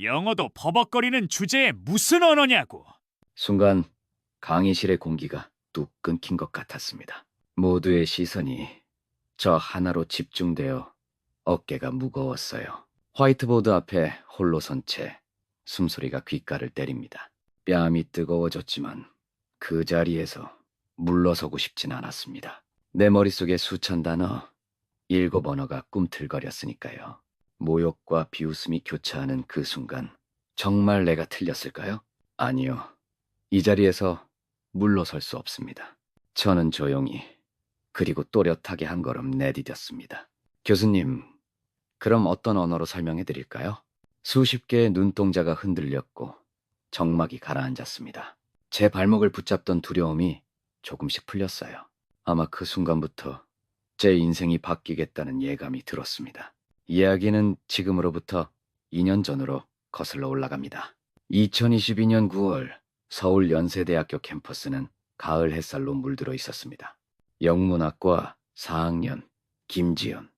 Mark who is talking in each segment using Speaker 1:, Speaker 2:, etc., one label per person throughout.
Speaker 1: 영어도 버벅거리는 주제에 무슨 언어냐고.
Speaker 2: 순간 강의실의 공기가 뚝 끊긴 것 같았습니다. 모두의 시선이 저 하나로 집중되어 어깨가 무거웠어요. 화이트보드 앞에 홀로 선 채 숨소리가 귓가를 때립니다. 뺨이 뜨거워졌지만 그 자리에서 물러서고 싶진 않았습니다. 내 머릿속에 수천 단어, 7언어가 꿈틀거렸으니까요. 모욕과 비웃음이 교차하는 그 순간 정말 내가 틀렸을까요? 아니요. 이 자리에서 물러설 수 없습니다. 저는 조용히 그리고 또렷하게 한 걸음 내디뎠습니다. 교수님, 그럼 어떤 언어로 설명해 드릴까요? 수십 개의 눈동자가 흔들렸고 정막이 가라앉았습니다. 제 발목을 붙잡던 두려움이 조금씩 풀렸어요. 아마 그 순간부터 제 인생이 바뀌겠다는 예감이 들었습니다. 이야기는 지금으로부터 2년 전으로 거슬러 올라갑니다. 2022년 9월 서울 연세대학교 캠퍼스는 가을 햇살로 물들어 있었습니다. 영문학과 4학년 김지연,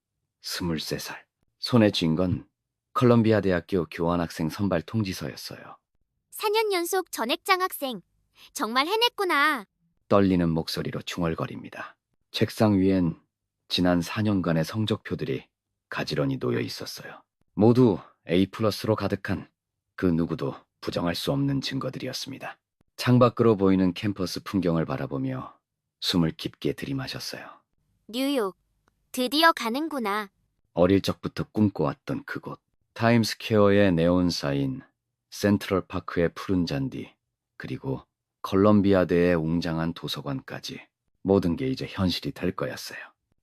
Speaker 2: 23살. 손에 쥔 건 컬럼비아 대학교 교환학생 선발 통지서였어요.
Speaker 3: 4년 연속 전액장학생. 정말 해냈구나.
Speaker 2: 떨리는 목소리로 중얼거립니다. 책상 위엔 지난 4년간의 성적표들이 가지런히 놓여 있었어요. 모두 A+로 가득한 그 누구도 부정할 수 없는 증거들이었습니다. 창밖으로 보이는 캠퍼스 풍경을 바라보며 숨을 깊게 들이마셨어요.
Speaker 3: 뉴욕. 드디어 가는구나.
Speaker 2: 어릴 적부터 꿈꿔왔던 그곳. 타임스퀘어의 네온 사인, 센트럴파크의 푸른 잔디, 그리고 컬럼비아대의 웅장한 도서관까지 모든 게 이제 현실이 될 거였어요.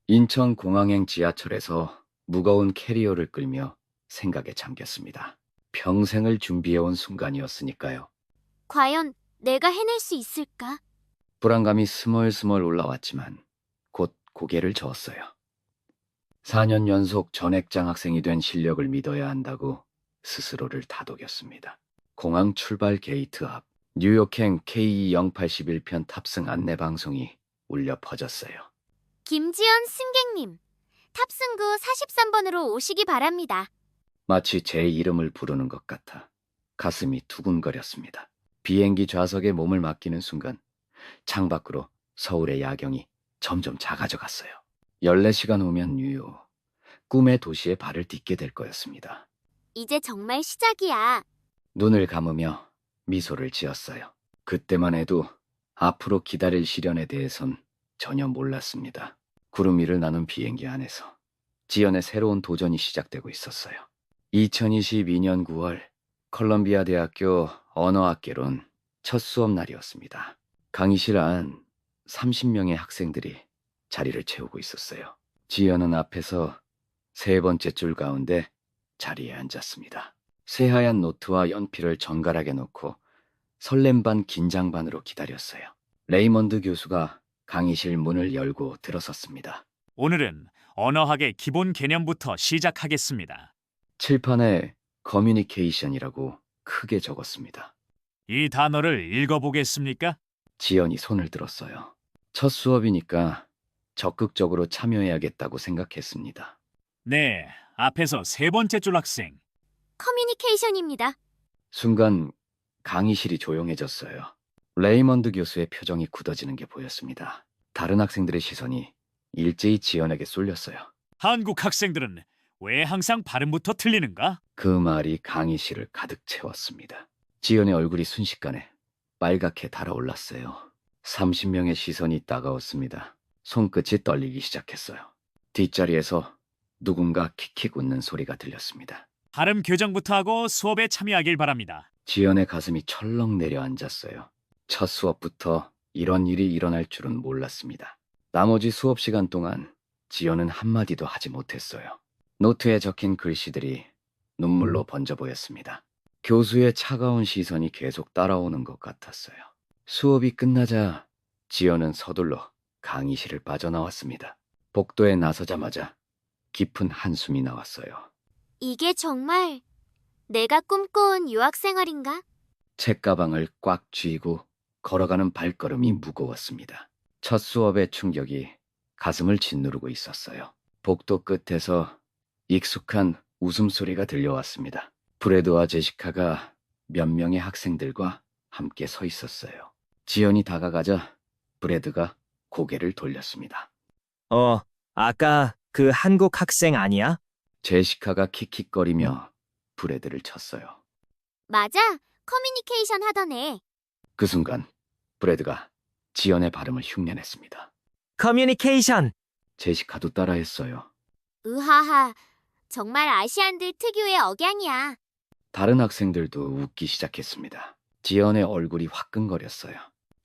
Speaker 2: 인천공항행 지하철에서 무거운 캐리어를 끌며 생각에 잠겼습니다. 평생을 준비해온 순간이었으니까요.
Speaker 3: 과연 내가 해낼 수 있을까?
Speaker 2: 불안감이 스멀스멀 올라왔지만 곧 고개를 저었어요. 4년 연속 전액장학생이 된 실력을 믿어야 한다고 스스로를 다독였습니다. 공항 출발 게이트 앞 뉴욕행 KE081편 탑승 안내 방송이 울려 퍼졌어요.
Speaker 3: 김지연 승객님. 탑승구 43번으로 오시기 바랍니다.
Speaker 2: 마치 제 이름을 부르는 것 같아 가슴이 두근거렸습니다. 비행기 좌석에 몸을 맡기는 순간 창밖으로 서울의 야경이 점점 작아져 갔어요. 14시간 후면 뉴욕, 꿈의 도시에 발을 딛게 될 거였습니다.
Speaker 3: 이제 정말 시작이야.
Speaker 2: 눈을 감으며 미소를 지었어요. 그때만 해도 앞으로 기다릴 시련에 대해선 전혀 몰랐습니다. 구름 위를 나눈 비행기 안에서 지연의 새로운 도전이 시작되고 있었어요. 2022년 9월 컬럼비아 대학교 언어학개론 첫 수업 날이었습니다. 강의실 안 30명의 학생들이 자리를 채우고 있었어요. 지연은 앞에서 세 번째 줄 가운데 자리에 앉았습니다. 새하얀 노트와 연필을 정갈하게 놓고 설렘 반 긴장 반으로 기다렸어요. 레이먼드 교수가 강의실 문을 열고 들어섰습니다.
Speaker 1: 오늘은 언어학의 기본 개념부터 시작하겠습니다.
Speaker 2: 칠판에 커뮤니케이션이라고 크게 적었습니다.
Speaker 1: 이 단어를 읽어보겠습니까?
Speaker 2: 지연이 손을 들었어요. 첫 수업이니까 적극적으로 참여해야겠다고 생각했습니다.
Speaker 1: 네, 앞에서 세 번째 줄 학생.
Speaker 3: 커뮤니케이션입니다.
Speaker 2: 순간 강의실이 조용해졌어요. 레이먼드 교수의 표정이 굳어지는 게 보였습니다. 다른 학생들의 시선이 일제히 지연에게 쏠렸어요.
Speaker 1: 한국 학생들은 왜 항상 발음부터 틀리는가?
Speaker 2: 그 말이 강의실을 가득 채웠습니다. 지연의 얼굴이 순식간에 빨갛게 달아올랐어요. 30명의 시선이 따가웠습니다. 손끝이 떨리기 시작했어요. 뒷자리에서 누군가 킥킥 웃는 소리가 들렸습니다.
Speaker 1: 발음 교정부터 하고 수업에 참여하길 바랍니다.
Speaker 2: 지연의 가슴이 철렁 내려앉았어요. 첫 수업부터 이런 일이 일어날 줄은 몰랐습니다. 나머지 수업 시간 동안 지연은 한마디도 하지 못했어요. 노트에 적힌 글씨들이 눈물로 번져 보였습니다. 교수의 차가운 시선이 계속 따라오는 것 같았어요. 수업이 끝나자 지연은 서둘러 강의실을 빠져나왔습니다. 복도에 나서자마자 깊은 한숨이 나왔어요.
Speaker 3: 이게 정말 내가 꿈꿔온 유학 생활인가?
Speaker 2: 책가방을 꽉 쥐고 걸어가는 발걸음이 무거웠습니다. 첫 수업의 충격이 가슴을 짓누르고 있었어요. 복도 끝에서 익숙한 웃음소리가 들려왔습니다. 브래드와 제시카가 몇 명의 학생들과 함께 서 있었어요. 지연이 다가가자 브래드가 고개를 돌렸습니다.
Speaker 4: 아까 그 한국 학생 아니야?
Speaker 2: 제시카가 킥킥거리며 브래드를 쳤어요.
Speaker 3: 맞아. 커뮤니케이션 하던 애.
Speaker 2: 그 순간 브래드가 지연의 발음을 흉내냈습니다.
Speaker 4: 커뮤니케이션.
Speaker 2: 제시카도 따라했어요.
Speaker 3: 으하하. 정말 아시안들 특유의 억양이야.
Speaker 2: 다른 학생들도 웃기 시작했습니다. 지연의 얼굴이 화끈거렸어요.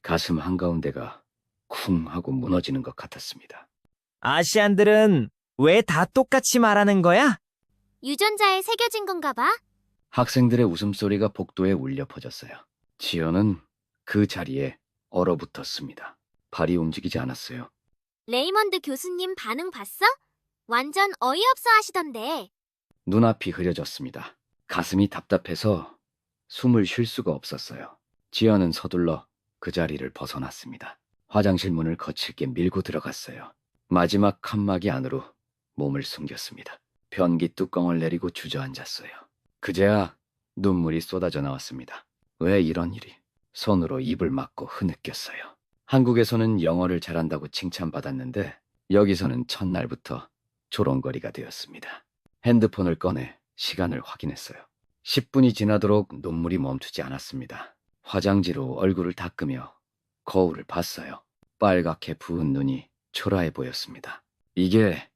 Speaker 2: 가슴 한가운데가 쿵 하고 무너지는 것 같았습니다.
Speaker 4: 아시안들은 왜 다 똑같이 말하는 거야?
Speaker 3: 유전자에 새겨진 건가 봐.
Speaker 2: 학생들의 웃음소리가 복도에 울려 퍼졌어요. 지연은 그 자리에 얼어붙었습니다. 발이 움직이지 않았어요.
Speaker 3: 레이먼드 교수님 반응 봤어? 완전 어이없어 하시던데.
Speaker 2: 눈앞이 흐려졌습니다. 가슴이 답답해서 숨을 쉴 수가 없었어요. 지연은 서둘러 그 자리를 벗어났습니다. 화장실 문을 거칠게 밀고 들어갔어요. 마지막 칸막이 안으로 몸을 숨겼습니다. 변기 뚜껑을 내리고 주저앉았어요. 그제야 눈물이 쏟아져 나왔습니다. 왜 이런 일이? 손으로 입을 막고 흐느꼈어요. 한국에서는 영어를 잘한다고 칭찬받았는데 여기서는 첫날부터 조롱거리가 되었습니다. 핸드폰을 꺼내 시간을 확인했어요. 10분이 지나도록 눈물이 멈추지 않았습니다. 화장지로 얼굴을 닦으며 거울을 봤어요. 빨갛게 부은 눈이 초라해 보였습니다. 이게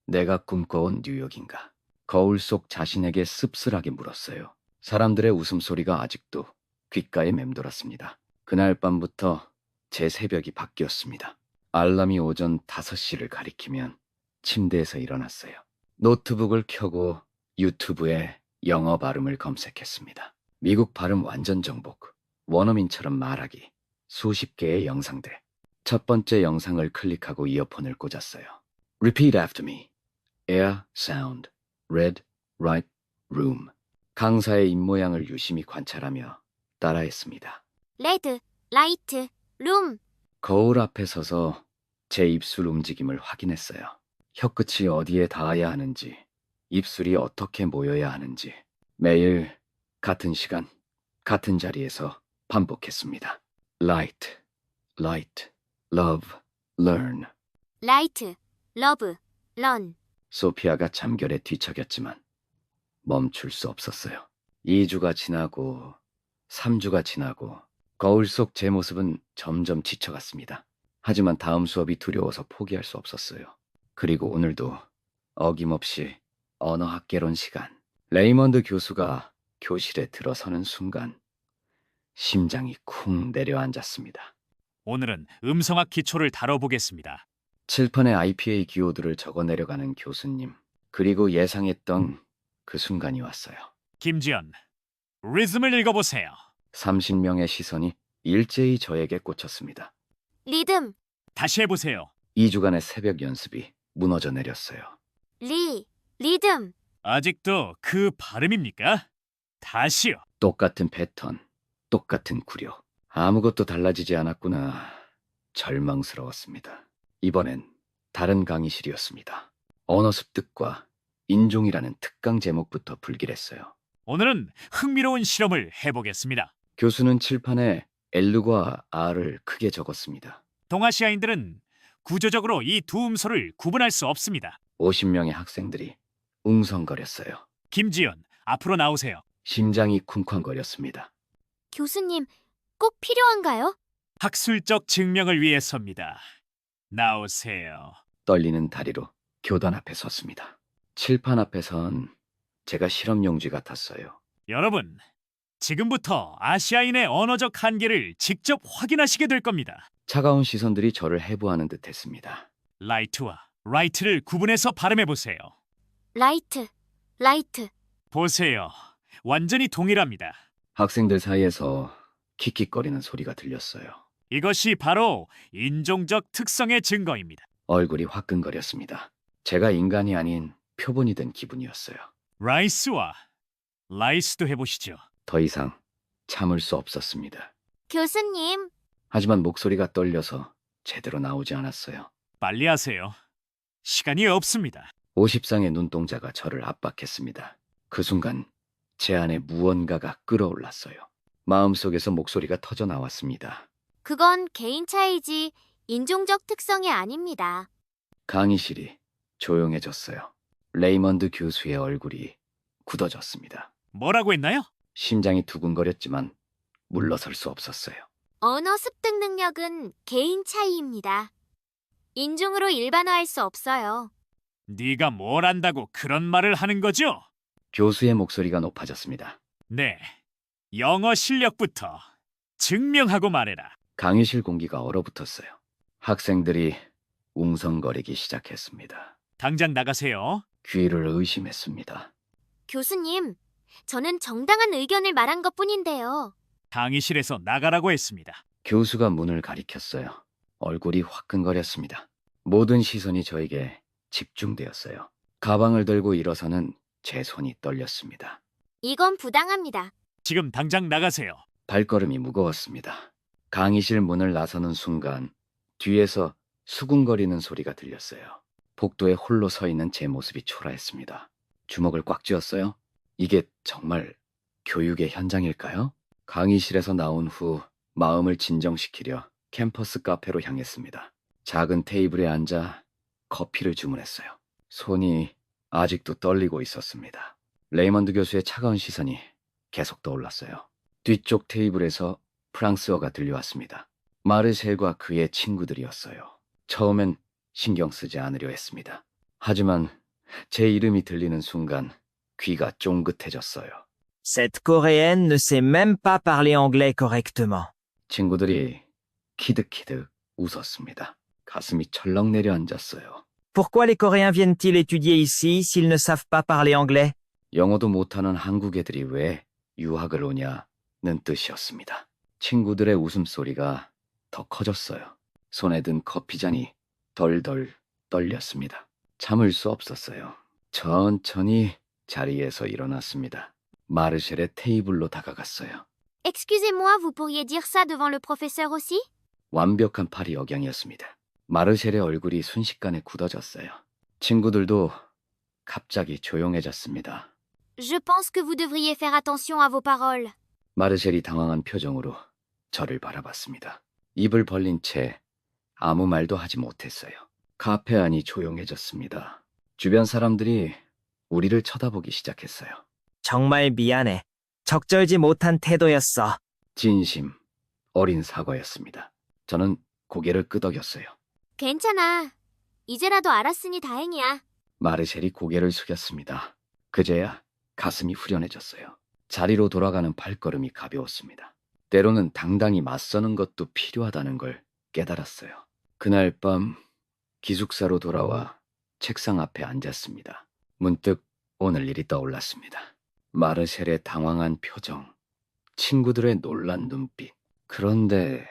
Speaker 2: 내가 꿈꿔온 뉴욕인가? 거울 속 자신에게 씁쓸하게 물었어요. 사람들의 웃음소리가 아직도 귓가에 맴돌았습니다. 그날 밤부터 제 새벽이 바뀌었습니다. 알람이 오전 5시를 가리키면 침대에서 일어났어요. 노트북을 켜고 유튜브에 영어 발음을 검색했습니다. 미국 발음 완전 정복, 원어민처럼 말하기, 수십 개의 영상들. 첫 번째 영상을 클릭하고 이어폰을 꽂았어요. Repeat after me. Air, sound, red, right, room. 강사의 입모양을 유심히 관찰하며 따라했습니다.
Speaker 3: 레드, 라이트, 룸.
Speaker 2: 거울 앞에 서서 제 입술 움직임을 확인했어요. 혀끝이 어디에 닿아야 하는지, 입술이 어떻게 모여야 하는지 매일 같은 시간, 같은 자리에서 반복했습니다. Light, light, love, learn.
Speaker 3: 라이트, 러브, 런.
Speaker 2: 소피아가 잠결에 뒤척였지만 멈출 수 없었어요. 2주가 지나고 3주가 지나고 거울 속 제 모습은 점점 지쳐갔습니다. 하지만 다음 수업이 두려워서 포기할 수 없었어요. 그리고 오늘도 어김없이 언어학개론 시간. 레이먼드 교수가 교실에 들어서는 순간 심장이 쿵 내려앉았습니다.
Speaker 1: 오늘은 음성학 기초를 다뤄보겠습니다.
Speaker 2: 칠판에 IPA 기호들을 적어 내려가는 교수님. 그리고 예상했던 그 순간이 왔어요.
Speaker 1: 김지연, 리듬을 읽어보세요.
Speaker 2: 30명의 시선이 일제히 저에게 꽂혔습니다.
Speaker 3: 리듬,
Speaker 1: 다시 해보세요.
Speaker 2: 2주간의 새벽 연습이 무너져 내렸어요.
Speaker 3: 리듬.
Speaker 1: 아직도 그 발음입니까? 다시요.
Speaker 2: 똑같은 패턴, 똑같은 구려. 아무것도 달라지지 않았구나. 절망스러웠습니다. 이번엔 다른 강의실이었습니다. 언어 습득과 인종이라는 특강 제목부터 불길했어요.
Speaker 1: 오늘은 흥미로운 실험을 해보겠습니다.
Speaker 2: 교수는 칠판에 L과 R을 크게 적었습니다.
Speaker 1: 동아시아인들은 구조적으로 이 두 음소를 구분할 수 없습니다.
Speaker 2: 50명의 학생들이 웅성거렸어요.
Speaker 1: 김지연, 앞으로 나오세요.
Speaker 2: 심장이 쿵쾅거렸습니다.
Speaker 3: 교수님, 꼭 필요한가요?
Speaker 1: 학술적 증명을 위해서입니다. 나오세요.
Speaker 2: 떨리는 다리로 교단 앞에 섰습니다. 칠판 앞에 선 제가 실험 용지 같았어요.
Speaker 1: 여러분, 지금부터 아시아인의 언어적 한계를 직접 확인하시게 될 겁니다.
Speaker 2: 차가운 시선들이 저를 해부하는 듯 했습니다.
Speaker 1: 라이트와 라이트를 구분해서 발음해보세요.
Speaker 3: 라이트.
Speaker 1: 보세요. 완전히 동일합니다.
Speaker 2: 학생들 사이에서 킥킥거리는 소리가 들렸어요.
Speaker 1: 이것이 바로 인종적 특성의 증거입니다.
Speaker 2: 얼굴이 화끈거렸습니다. 제가 인간이 아닌 표본이 된 기분이었어요.
Speaker 1: 라이스와 라이스도 해보시죠.
Speaker 2: 더 이상 참을 수 없었습니다.
Speaker 3: 교수님,
Speaker 2: 하지만 목소리가 떨려서 제대로 나오지 않았어요.
Speaker 1: 빨리 하세요. 시간이 없습니다.
Speaker 2: 50쌍의 눈동자가 저를 압박했습니다. 그 순간 제 안에 무언가가 끓어올랐어요. 마음속에서 목소리가 터져 나왔습니다.
Speaker 3: 그건 개인 차이지 인종적 특성이 아닙니다.
Speaker 2: 강의실이 조용해졌어요. 레이먼드 교수의 얼굴이 굳어졌습니다.
Speaker 1: 뭐라고 했나요?
Speaker 2: 심장이 두근거렸지만 물러설 수 없었어요.
Speaker 3: 언어 습득 능력은 개인 차이입니다. 인종으로 일반화할 수 없어요.
Speaker 1: 네가 뭘 안다고 그런 말을 하는 거죠?
Speaker 2: 교수의 목소리가 높아졌습니다.
Speaker 1: 네. 영어 실력부터 증명하고 말해라.
Speaker 2: 강의실 공기가 얼어붙었어요. 학생들이 웅성거리기 시작했습니다.
Speaker 1: 당장 나가세요.
Speaker 2: 귀를 의심했습니다.
Speaker 3: 교수님, 저는 정당한 의견을 말한 것뿐인데요.
Speaker 1: 강의실에서 나가라고 했습니다.
Speaker 2: 교수가 문을 가리켰어요. 얼굴이 화끈거렸습니다. 모든 시선이 저에게 집중되었어요. 가방을 들고 일어서는 제 손이 떨렸습니다.
Speaker 3: 이건 부당합니다.
Speaker 1: 지금 당장 나가세요.
Speaker 2: 발걸음이 무거웠습니다. 강의실 문을 나서는 순간 뒤에서 수군거리는 소리가 들렸어요. 복도에 홀로 서 있는 제 모습이 초라했습니다. 주먹을 꽉 쥐었어요. 이게 정말 교육의 현장일까요? 강의실에서 나온 후 마음을 진정시키려 캠퍼스 카페로 향했습니다. 작은 테이블에 앉아 커피를 주문했어요. 손이 아직도 떨리고 있었습니다. 레이먼드 교수의 차가운 시선이 계속 떠올랐어요. 뒤쪽 테이블에서 프랑스어가 들려왔습니다. 마르셀과 그의 친구들이었어요. 처음엔 신경 쓰지 않으려 했습니다. 하지만 제 이름이 들리는 순간 귀가 쫑긋해졌어요.
Speaker 4: Cette coréenne ne sait même pas parler anglais correctement.
Speaker 2: 친구들이 키득키득 웃었습니다. 가슴이 철렁 내려앉았어요.
Speaker 4: Pourquoi les Coréens viennent-ils étudier ici s'ils ne savent pas parler anglais?
Speaker 2: 영어도 못하는 한국 애들이 왜 유학을 오냐는 뜻이었습니다. 친구들의 웃음소리가 더 커졌어요. 손에 든 커피잔이 덜덜 떨렸습니다. 참을 수 없었어요. 천천히 자리에서 일어났습니다. 마르셀의 테이블로 다가갔어요.
Speaker 3: Excusez-moi, vous pourriez dire ça devant le professeur aussi?
Speaker 2: 완벽한 파리 억양이었습니다. 마르셀의 얼굴이 순식간에 굳어졌어요. 친구들도 갑자기 조용해졌습니다.
Speaker 3: Je pense que vous devriez faire attention à vos paroles.
Speaker 2: 마르셀이 당황한 표정으로 저를 바라봤습니다. 입을 벌린 채 아무 말도 하지 못했어요. 카페 안이 조용해졌습니다. 주변 사람들이 우리를 쳐다보기 시작했어요.
Speaker 4: 정말 미안해. 적절지 못한 태도였어.
Speaker 2: 진심, 어린 사과였습니다. 저는 고개를 끄덕였어요.
Speaker 3: 괜찮아. 이제라도 알았으니 다행이야.
Speaker 2: 마르셀이 고개를 숙였습니다. 그제야 가슴이 후련해졌어요. 자리로 돌아가는 발걸음이 가벼웠습니다. 때로는 당당히 맞서는 것도 필요하다는 걸 깨달았어요. 그날 밤 기숙사로 돌아와 책상 앞에 앉았습니다. 문득 오늘 일이 떠올랐습니다. 마르셀의 당황한 표정, 친구들의 놀란 눈빛. 그런데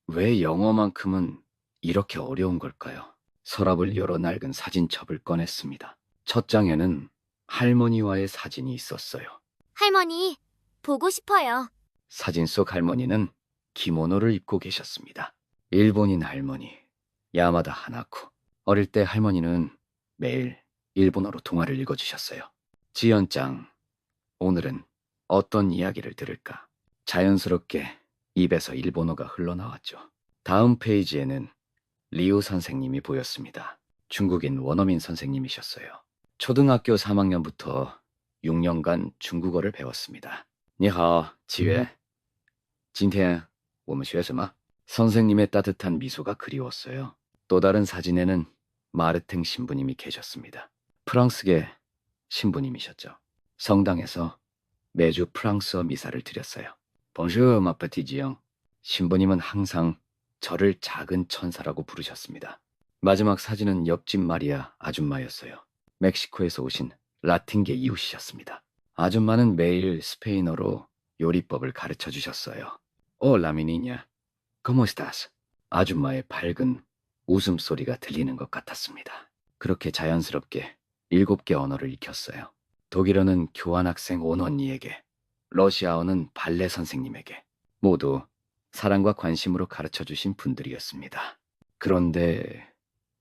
Speaker 2: 왜 영어만큼은 이렇게 어려운 걸까요? 서랍을 열어 낡은 사진첩을 꺼냈습니다. 첫 장에는 할머니와의 사진이 있었어요.
Speaker 3: 할머니, 보고 싶어요.
Speaker 2: 사진 속 할머니는 기모노를 입고 계셨습니다. 일본인 할머니, 야마다 하나코. 어릴 때 할머니는 매일 일본어로 동화를 읽어주셨어요. 지연짱, 오늘은 어떤 이야기를 들을까? 자연스럽게 입에서 일본어가 흘러나왔죠. 다음 페이지에는 리우 선생님이 보였습니다. 중국인 원어민 선생님이셨어요. 초등학교 3학년부터 6년간 중국어를 배웠습니다. 你好, 지회. 今天我们学什么? 선생님의 따뜻한 미소가 그리웠어요. 또 다른 사진에는 마르탱 신부님이 계셨습니다. 프랑스계 신부님이셨죠. 성당에서 매주 프랑스어 미사를 드렸어요. Bonjour, ma petite Jean. 신부님은 항상 저를 작은 천사라고 부르셨습니다. 마지막 사진은 옆집 마리아 아줌마였어요. 멕시코에서 오신 라틴계 이웃이셨습니다. 아줌마는 매일 스페인어로 요리법을 가르쳐 주셨어요. Hola, mi niña. ¿Cómo estás? 아줌마의 밝은 웃음소리가 들리는 것 같았습니다. 그렇게 자연스럽게 7개 언어를 익혔어요. 독일어는 교환학생 온 언니에게, 러시아어는 발레 선생님에게, 모두 사랑과 관심으로 가르쳐주신 분들이었습니다. 그런데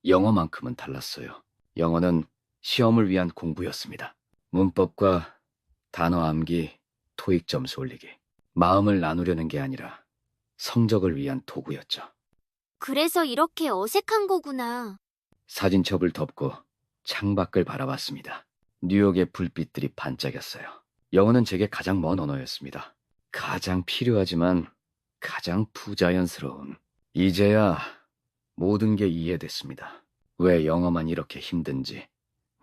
Speaker 2: 영어만큼은 달랐어요. 영어는 시험을 위한 공부였습니다. 문법과 단어 암기, 토익 점수 올리기. 마음을 나누려는 게 아니라 성적을 위한 도구였죠.
Speaker 3: 그래서 이렇게 어색한 거구나.
Speaker 2: 사진첩을 덮고 창밖을 바라봤습니다. 뉴욕의 불빛들이 반짝였어요. 영어는 제게 가장 먼 언어였습니다. 가장 필요하지만 가장 부자연스러운. 이제야 모든 게 이해됐습니다. 왜 영어만 이렇게 힘든지,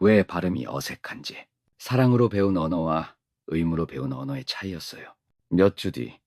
Speaker 2: 왜 발음이 어색한지. 사랑으로 배운 언어와 의무로 배운 언어의 차이였어요. 몇 주 뒤,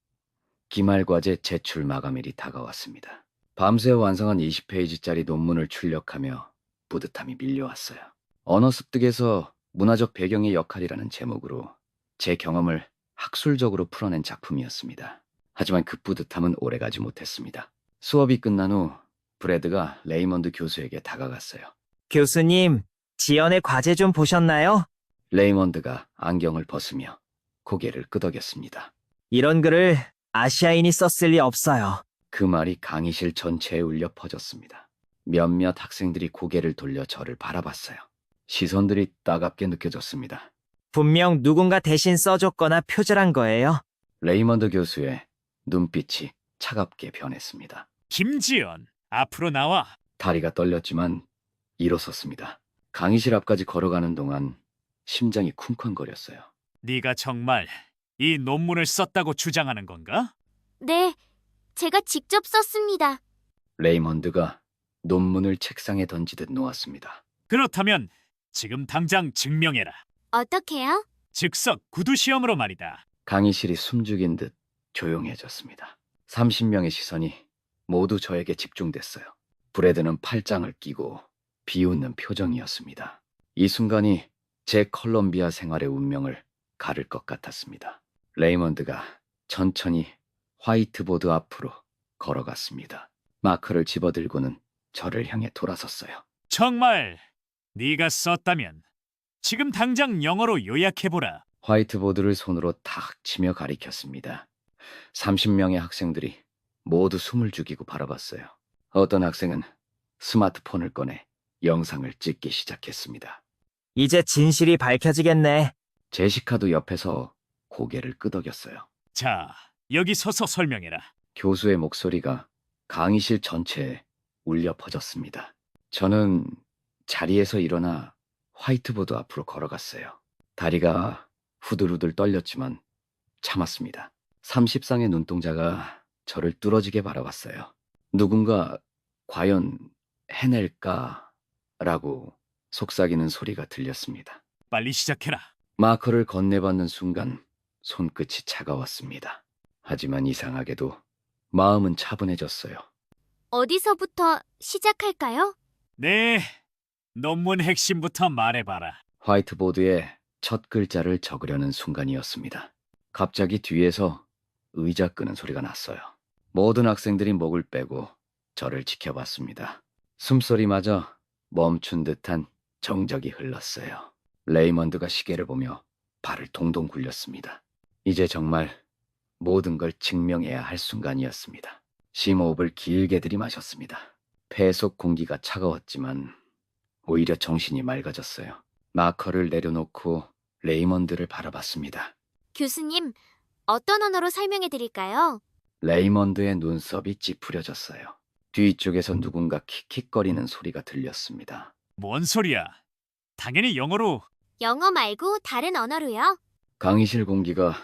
Speaker 2: 기말과제 제출 마감일이 다가왔습니다. 밤새 완성한 20페이지짜리 논문을 출력하며 뿌듯함이 밀려왔어요. 언어 습득에서 문화적 배경의 역할이라는 제목으로 제 경험을 학술적으로 풀어낸 작품이었습니다. 하지만 그 뿌듯함은 오래가지 못했습니다. 수업이 끝난 후 브래드가 레이먼드 교수에게 다가갔어요.
Speaker 4: 교수님, 지연의 과제 좀 보셨나요?
Speaker 2: 레이먼드가 안경을 벗으며 고개를 끄덕였습니다.
Speaker 4: 이런 글을 아시아인이 썼을 리 없어요.
Speaker 2: 그 말이 강의실 전체에 울려 퍼졌습니다. 몇몇 학생들이 고개를 돌려 저를 바라봤어요. 시선들이 따갑게 느껴졌습니다.
Speaker 4: 분명 누군가 대신 써줬거나 표절한 거예요.
Speaker 2: 레이먼드 교수의 눈빛이 차갑게 변했습니다.
Speaker 1: 김지연, 앞으로 나와.
Speaker 2: 다리가 떨렸지만 일어섰습니다. 강의실 앞까지 걸어가는 동안 심장이 쿵쾅거렸어요.
Speaker 1: 네가 정말 이 논문을 썼다고 주장하는 건가?
Speaker 3: 네, 제가 직접 썼습니다.
Speaker 2: 레이먼드가 논문을 책상에 던지듯 놓았습니다.
Speaker 1: 그렇다면 지금 당장 증명해라.
Speaker 3: 어떻게요?
Speaker 1: 즉석 구두 시험으로 말이다.
Speaker 2: 강의실이 숨죽인 듯 조용해졌습니다. 30명의 시선이 모두 저에게 집중됐어요. 브래드는 팔짱을 끼고 비웃는 표정이었습니다. 이 순간이 제 컬럼비아 생활의 운명을 가를 것 같았습니다. 레이먼드가 천천히 화이트보드 앞으로 걸어갔습니다. 마커를 집어들고는 저를 향해 돌아섰어요.
Speaker 1: 정말 네가 썼다면 지금 당장 영어로 요약해보라.
Speaker 2: 화이트보드를 손으로 탁 치며 가리켰습니다. 30명의 학생들이 모두 숨을 죽이고 바라봤어요. 어떤 학생은 스마트폰을 꺼내 영상을 찍기 시작했습니다.
Speaker 4: 이제 진실이 밝혀지겠네.
Speaker 2: 제시카도 옆에서 고개를 끄덕였어요.
Speaker 1: 자, 여기 서서 설명해라.
Speaker 2: 교수의 목소리가 강의실 전체에 울려 퍼졌습니다. 저는 자리에서 일어나 화이트보드 앞으로 걸어갔어요. 다리가 후들후들 떨렸지만 참았습니다. 30쌍의 눈동자가 저를 뚫어지게 바라봤어요. 누군가 과연 해낼까? 라고 속삭이는 소리가 들렸습니다.
Speaker 1: 빨리 시작해라.
Speaker 2: 마커를 건네받는 순간 손끝이 차가웠습니다. 하지만 이상하게도 마음은 차분해졌어요.
Speaker 3: 어디서부터 시작할까요?
Speaker 1: 네, 논문 핵심부터 말해봐라.
Speaker 2: 화이트보드에 첫 글자를 적으려는 순간이었습니다. 갑자기 뒤에서 의자 끄는 소리가 났어요. 모든 학생들이 목을 빼고 저를 지켜봤습니다. 숨소리마저 멈춘 듯한 정적이 흘렀어요. 레이먼드가 시계를 보며 발을 동동 굴렸습니다. 이제 정말 모든 걸 증명해야 할 순간이었습니다. 심호흡을 길게 들이마셨습니다. 폐 속 공기가 차가웠지만 오히려 정신이 맑아졌어요. 마커를 내려놓고 레이먼드를 바라봤습니다.
Speaker 3: 교수님, 어떤 언어로 설명해 드릴까요?
Speaker 2: 레이먼드의 눈썹이 찌푸려졌어요. 뒤쪽에서 누군가 킥킥거리는 소리가 들렸습니다.
Speaker 1: 뭔 소리야? 당연히 영어로.
Speaker 3: 영어 말고 다른 언어로요.
Speaker 2: 강의실 공기가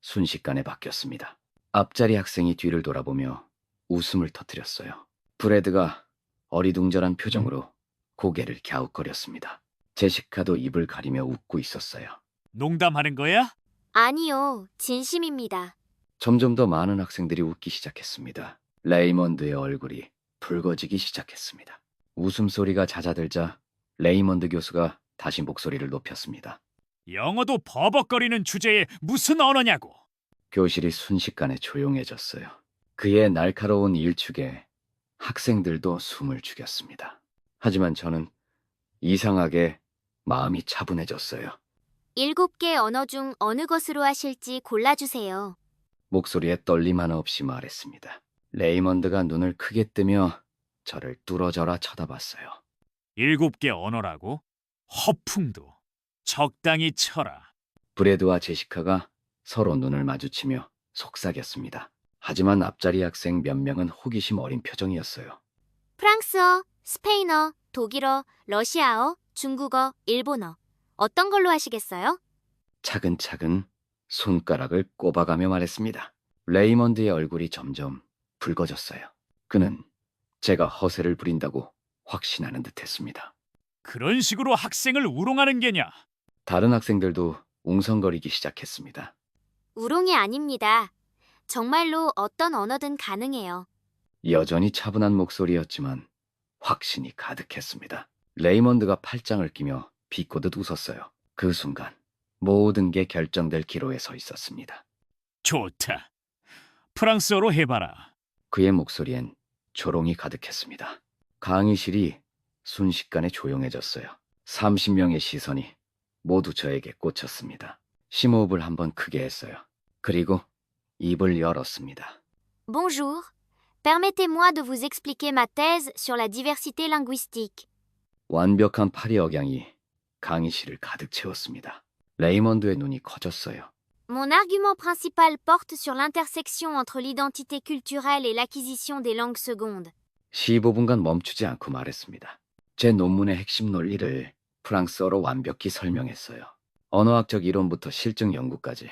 Speaker 2: 순식간에 바뀌었습니다. 앞자리 학생이 뒤를 돌아보며 웃음을 터뜨렸어요. 브래드가 어리둥절한 표정으로 고개를 갸웃거렸습니다. 제시카도 입을 가리며 웃고 있었어요.
Speaker 1: 농담하는 거야?
Speaker 3: 아니요, 진심입니다.
Speaker 2: 점점 더 많은 학생들이 웃기 시작했습니다. 레이먼드의 얼굴이 붉어지기 시작했습니다. 웃음소리가 잦아들자 레이먼드 교수가 다시 목소리를 높였습니다.
Speaker 1: 영어도 버벅거리는 주제에 무슨 언어냐고.
Speaker 2: 교실이 순식간에 조용해졌어요. 그의 날카로운 일축에 학생들도 숨을 죽였습니다. 하지만 저는 이상하게 마음이 차분해졌어요.
Speaker 3: 7개 언어 중 어느 것으로 하실지 골라주세요.
Speaker 2: 목소리에 떨림 하나 없이 말했습니다. 레이먼드가 눈을 크게 뜨며 저를 뚫어져라 쳐다봤어요.
Speaker 1: 7개 언어라고? 허풍도. 적당히 쳐라.
Speaker 2: 브래드와 제시카가 서로 눈을 마주치며 속삭였습니다. 하지만 앞자리 학생 몇 명은 호기심 어린 표정이었어요.
Speaker 3: 프랑스어, 스페인어, 독일어, 러시아어, 중국어, 일본어. 어떤 걸로 하시겠어요?
Speaker 2: 차근차근 손가락을 꼽아가며 말했습니다. 레이먼드의 얼굴이 점점 붉어졌어요. 그는 제가 허세를 부린다고 확신하는 듯했습니다.
Speaker 1: 그런 식으로 학생을 우롱하는 게냐?
Speaker 2: 다른 학생들도 웅성거리기 시작했습니다.
Speaker 3: 우롱이 아닙니다. 정말로 어떤 언어든 가능해요.
Speaker 2: 여전히 차분한 목소리였지만 확신이 가득했습니다. 레이먼드가 팔짱을 끼며 비꼬듯 웃었어요. 그 순간 모든 게 결정될 기로에 서 있었습니다.
Speaker 1: 좋다. 프랑스어로 해봐라.
Speaker 2: 그의 목소리엔 조롱이 가득했습니다. 강의실이 순식간에 조용해졌어요. 30명의 시선이 모두 저에게 꽂혔습니다. 심호흡을 한번 크게 했어요. 그리고 입을 열었습니다.
Speaker 3: Bonjour. Permettez-moi de vous expliquer ma thèse sur la diversité linguistique.
Speaker 2: 완벽한 파리 억양이 강의실을 가득 채웠습니다. 레이먼드의 눈이 커졌어요.
Speaker 3: Mon argument principal porte sur l'intersection entre l'identité culturelle et l'acquisition des langues secondes.
Speaker 2: 15분간 멈추지 않고 말했습니다. 제 논문의 핵심 논리를 프랑스어로 완벽히 설명했어요. 언어학적 이론부터 실증 연구까지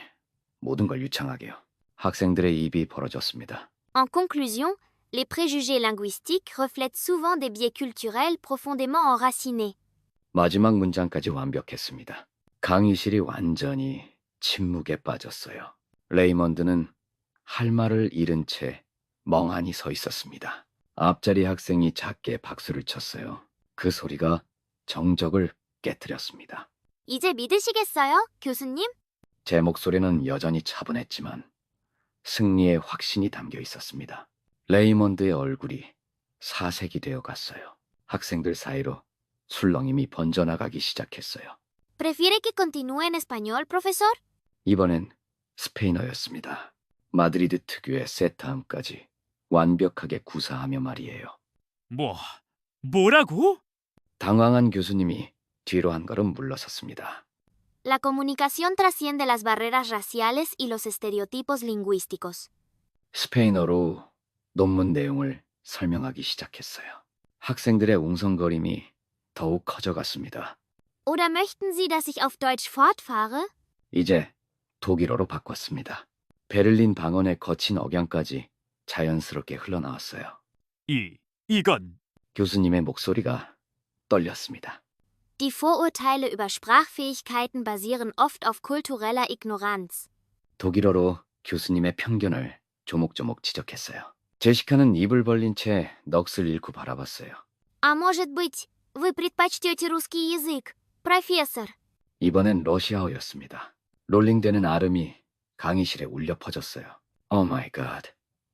Speaker 2: 모든 걸 유창하게요. 학생들의 입이 벌어졌습니다.
Speaker 3: En conclusion, les préjugés linguistiques reflètent souvent des biais culturels profondément enracinés.
Speaker 2: 마지막 문장까지 완벽했습니다. 강의실이 완전히 침묵에 빠졌어요. 레이먼드는 할 말을 잃은 채 멍하니 서 있었습니다. 앞자리 학생이 작게 박수를 쳤어요. 그 소리가 정적을 깨뜨렸습니다.
Speaker 3: 이제 믿으시겠어요, 교수님?
Speaker 2: 제 목소리는 여전히 차분했지만 승리의 확신이 담겨 있었습니다. 레이먼드의 얼굴이 사색이 되어 갔어요. 학생들 사이로 술렁임이 번져나가기 시작했어요.
Speaker 3: ¿Prefiere que continúe en español, profesor?
Speaker 2: 이번엔 스페인어였습니다. 마드리드 특유의 세타음까지 완벽하게 구사하며 말이에요.
Speaker 1: 뭐라고?
Speaker 2: 당황한 교수님이 뒤로 한 걸음 물러섰습니다.
Speaker 3: La comunicación trasciende las barreras raciales y los estereotipos lingüísticos.
Speaker 2: 스페인어로 논문 내용을 설명하기 시작했어요. 학생들의 웅성거림이 더욱 커져갔습니다.
Speaker 3: Oder möchten Sie, dass ich auf Deutsch fortfahre?
Speaker 2: 이제 독일어로 바꿨습니다. 베를린 방언의 거친 억양까지 자연스럽게 흘러나왔어요.
Speaker 1: 이건
Speaker 2: 교수님의 목소리가 떨렸습니다.
Speaker 3: Die Vorurteile über Sprachfähigkeiten basieren oft auf kultureller Ignoranz.
Speaker 2: 독일어로 교수님의 편견을 조목조목 지적했어요. 제시카는 입을 벌린 채 넋을 잃고 바라봤어요.
Speaker 3: А может быть, вы предпочтете русский язык, профессор?
Speaker 2: 이번엔 러시아어였습니다. 롤링되는 아름이 강의실에 울려 퍼졌어요. 오 마이 갓.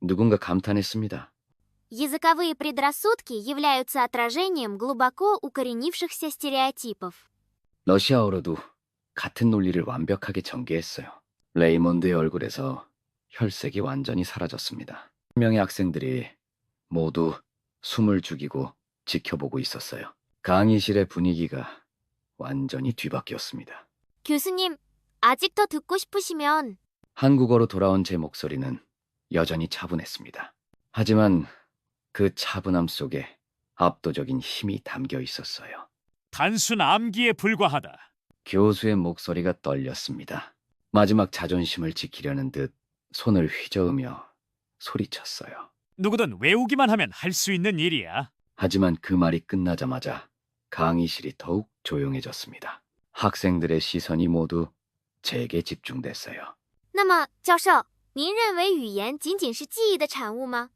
Speaker 2: 누군가 감탄했습니다.
Speaker 3: Языковые предрассудки являются отражением глубоко укоренившихся стереотипов.
Speaker 2: 러시아어로도 같은 논리를 완벽하게 전개했어요. 레이몬드의 얼굴에서 혈색이 완전히 사라졌습니다. 한 명의 학생들이 모두 숨을 죽이고 지켜보고 있었어요. 강의실의 분위기가 완전히 뒤바뀌었습니다.
Speaker 3: 교수님, 아직 더 듣고 싶으시면
Speaker 2: 한국어로 돌아온 제 목소리는 여전히 차분했습니다. 하지만 그 차분함 속에 압도적인 힘이 담겨 있었어요.
Speaker 1: 단순 암기에 불과하다.
Speaker 2: 교수의 목소리가 떨렸습니다. 마지막 자존심을 지키려는 듯 손을 휘저으며 소리쳤어요.
Speaker 1: 누구든 외우기만 하면 할 수 있는 일이야.
Speaker 2: 하지만 그 말이 끝나자마자 강의실이 더욱 조용해졌습니다. 학생들의 시선이 모두 제게 집중됐어요.
Speaker 3: 那么，教授，您认为语言仅仅是记忆的产物吗？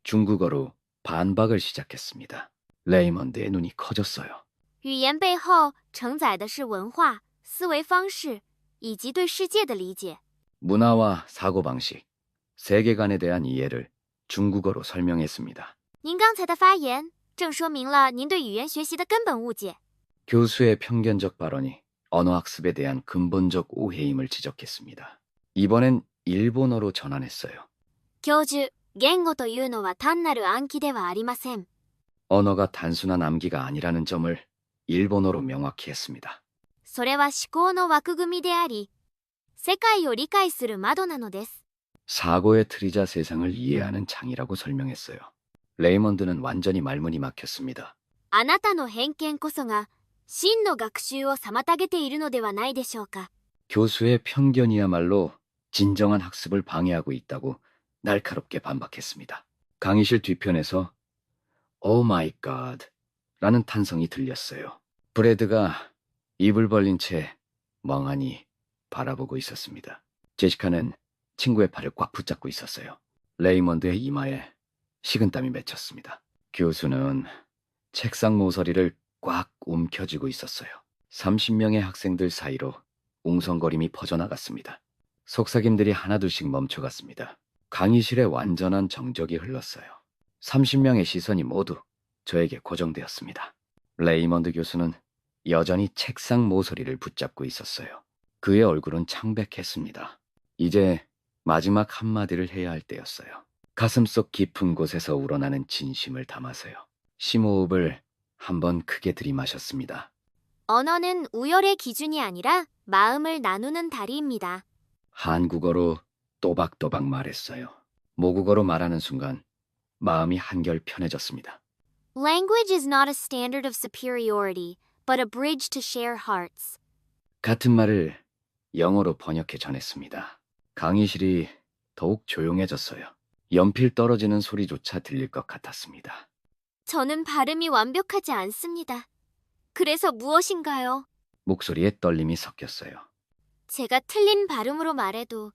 Speaker 2: 중국어로 반박을 시작했습니다. 레이먼드의 눈이 커졌어요.
Speaker 3: 语言背后承载的是文化、思维方式以及对世界的理解。
Speaker 2: 문화와 사고방식, 세계관에 대한 이해를 중국어로 설명했습니다.
Speaker 3: 您刚才的发言正说明了您对语言学习的根本误解。
Speaker 2: 교수의 편견적 발언이 언어학습에 대한 근본적 오해임을 지적했습니다. 이번엔 일본어로 전환했어요.
Speaker 3: 教授、言語というのは単なる暗記ではありません。
Speaker 2: 언어가 단순한 암기가 아니라는 점을 일본어로 명확히 했습니다.
Speaker 3: それは思考の枠組みであり、世界を理解する窓なのです。
Speaker 2: 사고의 틀이자 세상을 이해하는 창이라고 설명했어요. 레이먼드는 완전히 말문이 막혔습니다.
Speaker 3: あなたの偏見こそが真の学習を妨げているのではないでしょうか。
Speaker 2: 교수의 편견이야말로 진정한 학습을 방해하고 있다고 날카롭게 반박했습니다. 강의실 뒤편에서 Oh my God 라는 탄성이 들렸어요. 브래드가 입을 벌린 채 멍하니 바라보고 있었습니다. 제시카는 친구의 팔을 꽉 붙잡고 있었어요. 레이먼드의 이마에 식은땀이 맺혔습니다. 교수는 책상 모서리를 꽉 움켜쥐고 있었어요. 30명의 학생들 사이로 웅성거림이 퍼져나갔습니다. 속삭임들이 하나둘씩 멈춰갔습니다. 강의실에 완전한 정적이 흘렀어요. 30명의 시선이 모두 저에게 고정되었습니다. 레이먼드 교수는 여전히 책상 모서리를 붙잡고 있었어요. 그의 얼굴은 창백했습니다. 이제 마지막 한마디를 해야 할 때였어요. 가슴속 깊은 곳에서 우러나는 진심을 담아서요. 심호흡을 한번 크게 들이마셨습니다.
Speaker 3: 언어는 우열의 기준이 아니라 마음을 나누는 다리입니다.
Speaker 2: 한국어로 또박또박 말했어요. 모국어로 말하는 순간 마음이 한결 편해졌습니다.
Speaker 3: Language is not a standard of superiority, but a bridge to share hearts.
Speaker 2: 같은 말을 영어로 번역해 전했습니다. 강의실이 더욱 조용해졌어요. 연필 떨어지는 소리조차 들릴 것 같았습니다.
Speaker 3: 저는 발음이 완벽하지 않습니다. 그래서 무엇인가요?
Speaker 2: 목소리에 떨림이 섞였어요.
Speaker 3: 제가 틀린 발음으로 말해도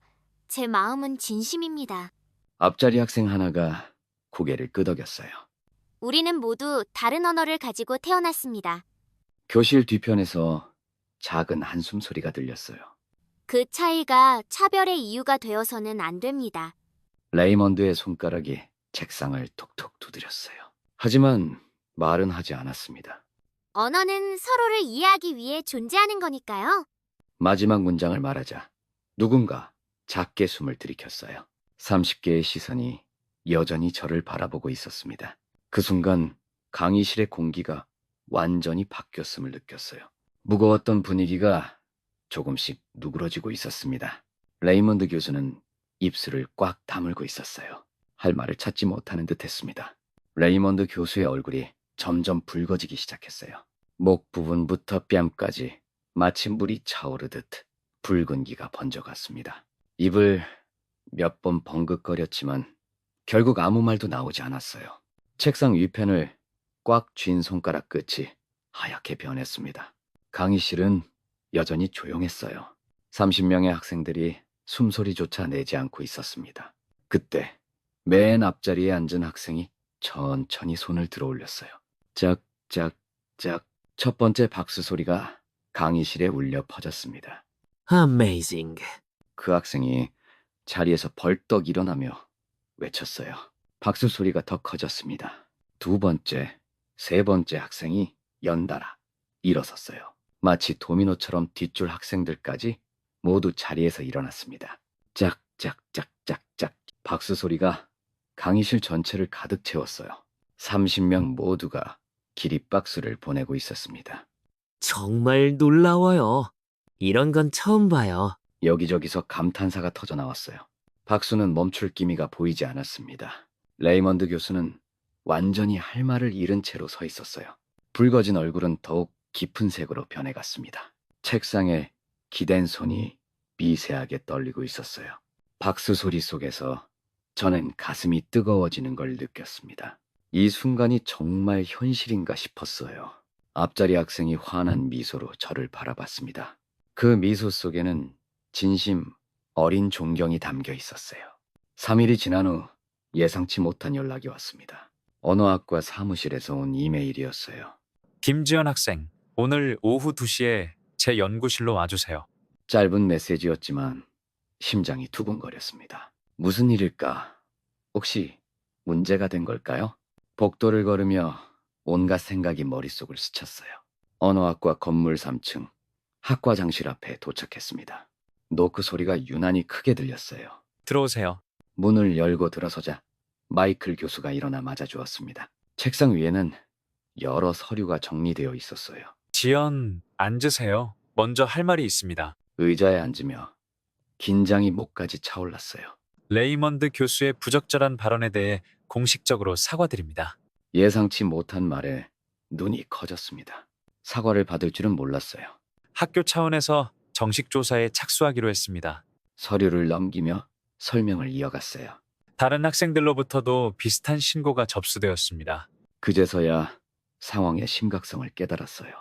Speaker 3: 제 마음은 진심입니다.
Speaker 2: 앞자리 학생 하나가 고개를 끄덕였어요.
Speaker 3: 우리는 모두 다른 언어를 가지고 태어났습니다.
Speaker 2: 교실 뒤편에서 작은 한숨 소리가 들렸어요.
Speaker 3: 그 차이가 차별의 이유가 되어서는 안 됩니다.
Speaker 2: 레이먼드의 손가락이 책상을 톡톡 두드렸어요. 하지만 말은 하지 않았습니다.
Speaker 3: 언어는 서로를 이해하기 위해 존재하는 거니까요.
Speaker 2: 마지막 문장을 말하자 누군가 작게 숨을 들이켰어요. 30개의 시선이 여전히 저를 바라보고 있었습니다. 그 순간 강의실의 공기가 완전히 바뀌었음을 느꼈어요. 무거웠던 분위기가 조금씩 누그러지고 있었습니다. 레이먼드 교수는 입술을 꽉 다물고 있었어요. 할 말을 찾지 못하는 듯 했습니다. 레이먼드 교수의 얼굴이 점점 붉어지기 시작했어요. 목 부분부터 뺨까지 마치 물이 차오르듯 붉은기가 번져갔습니다. 입을 몇 번 벙긋거렸지만 결국 아무 말도 나오지 않았어요. 책상 위편을 꽉 쥔 손가락 끝이 하얗게 변했습니다. 강의실은 여전히 조용했어요. 30명의 학생들이 숨소리조차 내지 않고 있었습니다. 그때 맨 앞자리에 앉은 학생이 천천히 손을 들어 올렸어요. 짝짝짝 첫 번째 박수 소리가 강의실에 울려 퍼졌습니다.
Speaker 5: Amazing.
Speaker 2: 그 학생이 자리에서 벌떡 일어나며 외쳤어요. 박수 소리가 더 커졌습니다. 두 번째, 세 번째 학생이 연달아 일어섰어요. 마치 도미노처럼 뒷줄 학생들까지 모두 자리에서 일어났습니다. 짝짝짝짝짝 박수 소리가 강의실 전체를 가득 채웠어요. 30명 모두가 기립박수를 보내고 있었습니다.
Speaker 5: 정말 놀라워요. 이런 건 처음 봐요.
Speaker 2: 여기저기서 감탄사가 터져 나왔어요. 박수는 멈출 기미가 보이지 않았습니다. 레이먼드 교수는 완전히 할 말을 잃은 채로 서 있었어요. 붉어진 얼굴은 더욱 깊은 색으로 변해갔습니다. 책상에 기댄 손이 미세하게 떨리고 있었어요. 박수 소리 속에서 저는 가슴이 뜨거워지는 걸 느꼈습니다. 이 순간이 정말 현실인가 싶었어요. 앞자리 학생이 환한 미소로 저를 바라봤습니다. 그 미소 속에는 진심 어린 존경이 담겨 있었어요. 3일이 지난 후 예상치 못한 연락이 왔습니다. 언어학과 사무실에서 온 이메일이었어요.
Speaker 1: 김지연 학생, 오늘 오후 2시에 제 연구실로 와주세요.
Speaker 2: 짧은 메시지였지만 심장이 두근거렸습니다. 무슨 일일까? 혹시 문제가 된 걸까요? 복도를 걸으며 온갖 생각이 머릿속을 스쳤어요. 언어학과 건물 3층 학과장실 앞에 도착했습니다. 노크 소리가 유난히 크게 들렸어요.
Speaker 1: 들어오세요.
Speaker 2: 문을 열고 들어서자 마이클 교수가 일어나 맞아주었습니다. 책상 위에는 여러 서류가 정리되어 있었어요.
Speaker 1: 지연, 앉으세요. 먼저 할 말이 있습니다.
Speaker 2: 의자에 앉으며 긴장이 목까지 차올랐어요.
Speaker 1: 레이먼드 교수의 부적절한 발언에 대해 공식적으로 사과드립니다.
Speaker 2: 예상치 못한 말에 눈이 커졌습니다. 사과를 받을 줄은 몰랐어요.
Speaker 1: 학교 차원에서 정식 조사에 착수하기로 했습니다.
Speaker 2: 서류를 넘기며 설명을 이어갔어요.
Speaker 1: 다른 학생들로부터도 비슷한 신고가 접수되었습니다.
Speaker 2: 그제서야 상황의 심각성을 깨달았어요.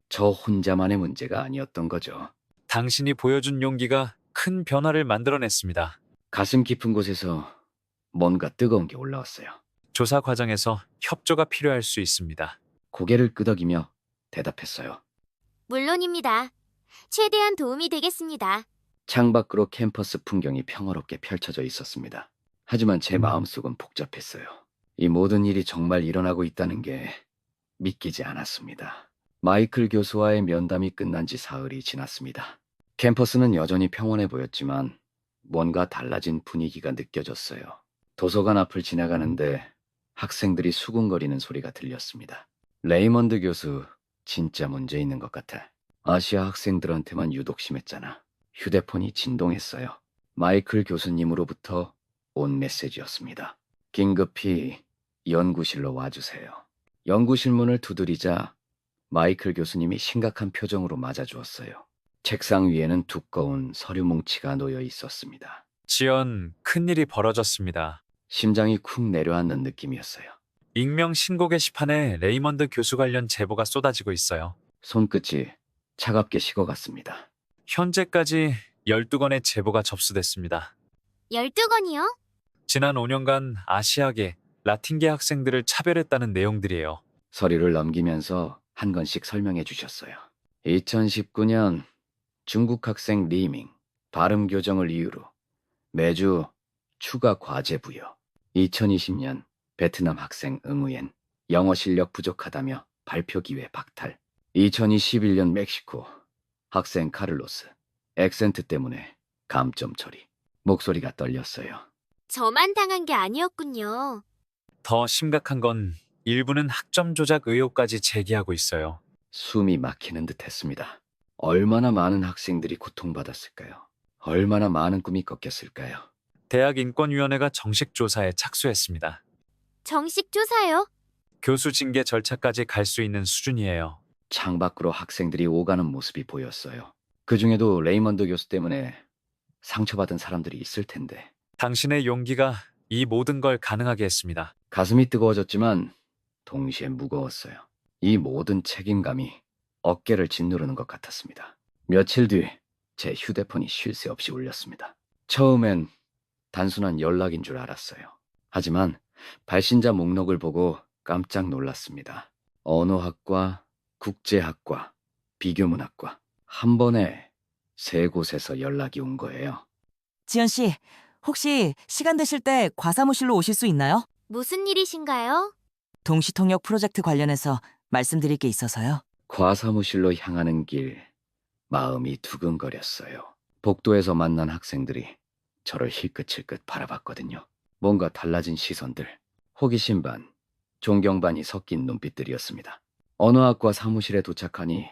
Speaker 2: 저 혼자만의 문제가 아니었던 거죠.
Speaker 1: 당신이 보여준 용기가 큰 변화를 만들어냈습니다.
Speaker 2: 가슴 깊은 곳에서 뭔가 뜨거운 게 올라왔어요.
Speaker 1: 조사 과정에서 협조가 필요할 수 있습니다.
Speaker 2: 고개를 끄덕이며 대답했어요.
Speaker 3: 물론입니다. 최대한 도움이 되겠습니다.
Speaker 2: 창밖으로 캠퍼스 풍경이 평화롭게 펼쳐져 있었습니다. 하지만 제 마음속은 복잡했어요. 이 모든 일이 정말 일어나고 있다는 게 믿기지 않았습니다. 마이클 교수와의 면담이 끝난 지 사흘이 지났습니다. 캠퍼스는 여전히 평온해 보였지만 뭔가 달라진 분위기가 느껴졌어요. 도서관 앞을 지나가는데 학생들이 수군거리는 소리가 들렸습니다. 레이먼드 교수 진짜 문제 있는 것 같아. 아시아 학생들한테만 유독 심했잖아. 휴대폰이 진동했어요. 마이클 교수님으로부터 온 메시지였습니다. 긴급히 연구실로 와주세요. 연구실 문을 두드리자 마이클 교수님이 심각한 표정으로 맞아주었어요. 책상 위에는 두꺼운 서류 뭉치가 놓여 있었습니다.
Speaker 1: 지연, 큰일이 벌어졌습니다.
Speaker 2: 심장이 쿵 내려앉는 느낌이었어요.
Speaker 1: 익명 신고 게시판에 레이먼드 교수 관련 제보가 쏟아지고 있어요.
Speaker 2: 손끝이 차갑게 식어갔습니다.
Speaker 1: 현재까지 12건의 제보가 접수됐습니다.
Speaker 3: 12건이요?
Speaker 1: 지난 5년간 아시아계, 라틴계 학생들을 차별했다는 내용들이에요.
Speaker 2: 서류를 넘기면서 한 건씩 설명해 주셨어요. 2019년 중국 학생 리밍, 발음 교정을 이유로 매주 추가 과제 부여. 2020년 베트남 학생 응우엔, 영어 실력 부족하다며 발표 기회 박탈. 2021년 멕시코 학생 카를로스, 액센트 때문에 감점 처리. 목소리가 떨렸어요.
Speaker 3: 저만 당한 게 아니었군요.
Speaker 1: 더 심각한 건 일부는 학점 조작 의혹까지 제기하고 있어요.
Speaker 2: 숨이 막히는 듯 했습니다. 얼마나 많은 학생들이 고통받았을까요? 얼마나 많은 꿈이 꺾였을까요?
Speaker 1: 대학인권위원회가 정식 조사에 착수했습니다.
Speaker 3: 정식 조사요?
Speaker 1: 교수 징계 절차까지 갈 수 있는 수준이에요.
Speaker 2: 창밖으로 학생들이 오가는 모습이 보였어요. 그 중에도 레이먼드 교수 때문에 상처받은 사람들이 있을 텐데.
Speaker 1: 당신의 용기가 이 모든 걸 가능하게 했습니다.
Speaker 2: 가슴이 뜨거워졌지만 동시에 무거웠어요. 이 모든 책임감이 어깨를 짓누르는 것 같았습니다. 며칠 뒤 제 휴대폰이 쉴 새 없이 울렸습니다. 처음엔 단순한 연락인 줄 알았어요. 하지만 발신자 목록을 보고 깜짝 놀랐습니다. 언어학과, 국제학과, 비교문학과, 한 번에 3곳에서 연락이 온 거예요.
Speaker 6: 지연 씨, 혹시 시간 되실 때 과사무실로 오실 수 있나요?
Speaker 3: 무슨 일이신가요?
Speaker 6: 동시통역 프로젝트 관련해서 말씀드릴 게 있어서요.
Speaker 2: 과사무실로 향하는 길, 마음이 두근거렸어요. 복도에서 만난 학생들이 저를 힐끗힐끗 바라봤거든요. 뭔가 달라진 시선들, 호기심 반, 존경 반이 섞인 눈빛들이었습니다. 언어학과 사무실에 도착하니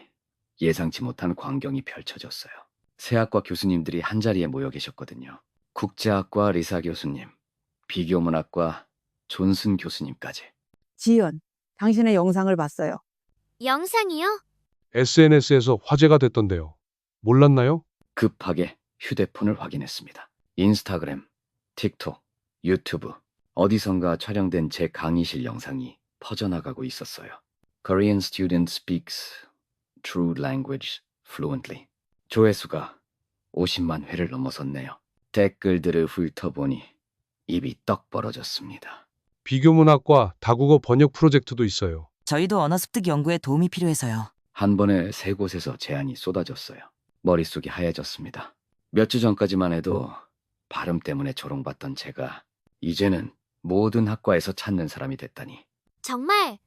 Speaker 2: 예상치 못한 광경이 펼쳐졌어요. 새 학과 교수님들이 한자리에 모여 계셨거든요. 국제학과 리사 교수님, 비교문학과 존슨 교수님까지.
Speaker 7: 지연, 당신의 영상을 봤어요.
Speaker 3: 영상이요?
Speaker 8: SNS에서 화제가 됐던데요. 몰랐나요?
Speaker 2: 급하게 휴대폰을 확인했습니다. 인스타그램, 틱톡, 유튜브, 어디선가 촬영된 제 강의실 영상이 퍼져나가고 있었어요. Korean student speaks true language fluently. 조회수가 50만 회를 넘어섰네요. 댓글들을 훑어보니 입이 떡 벌어졌습니다.
Speaker 8: 비교문학과 다국어 번역 프로젝트도 있어요.
Speaker 6: 저희도 언어 습득 연구에 도움이 필요해서요.
Speaker 2: 한 번에 3곳에서 제안이 쏟아졌어요. 머릿속이 하얘졌습니다. 몇 주 전까지만 해도 발음 때문에 조롱받던 제가 이제는 모든 학과에서 찾는 사람이 됐다니.
Speaker 3: 정말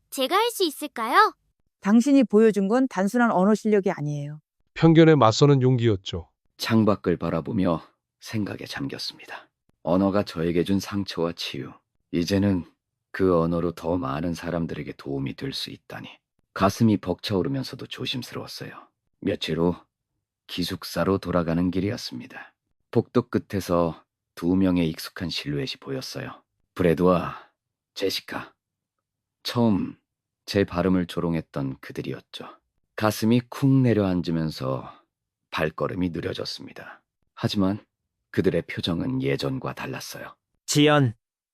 Speaker 3: 제가 할 수 있을까요?
Speaker 7: 당신이 보여준 건 단순한 언어 실력이 아니에요.
Speaker 8: 편견에 맞서는 용기였죠.
Speaker 2: 창밖을 바라보며 생각에 잠겼습니다. 언어가 저에게 준 상처와 치유. 이제는 그 언어로 더 많은 사람들에게 도움이 될 수 있다니. 가슴이 벅차오르면서도 조심스러웠어요. 며칠 후 기숙사로 돌아가는 길이었습니다. 복도 끝에서 두 명의 익숙한 실루엣이 보였어요. 브래드와 제시카. 처음 제 발음을 조롱했던 그들이었죠. 가슴이 쿵 내려앉으면서 발걸음이 느려졌습니다. 하지만 그들의 표정은 예전과 달랐어요.
Speaker 4: 지연,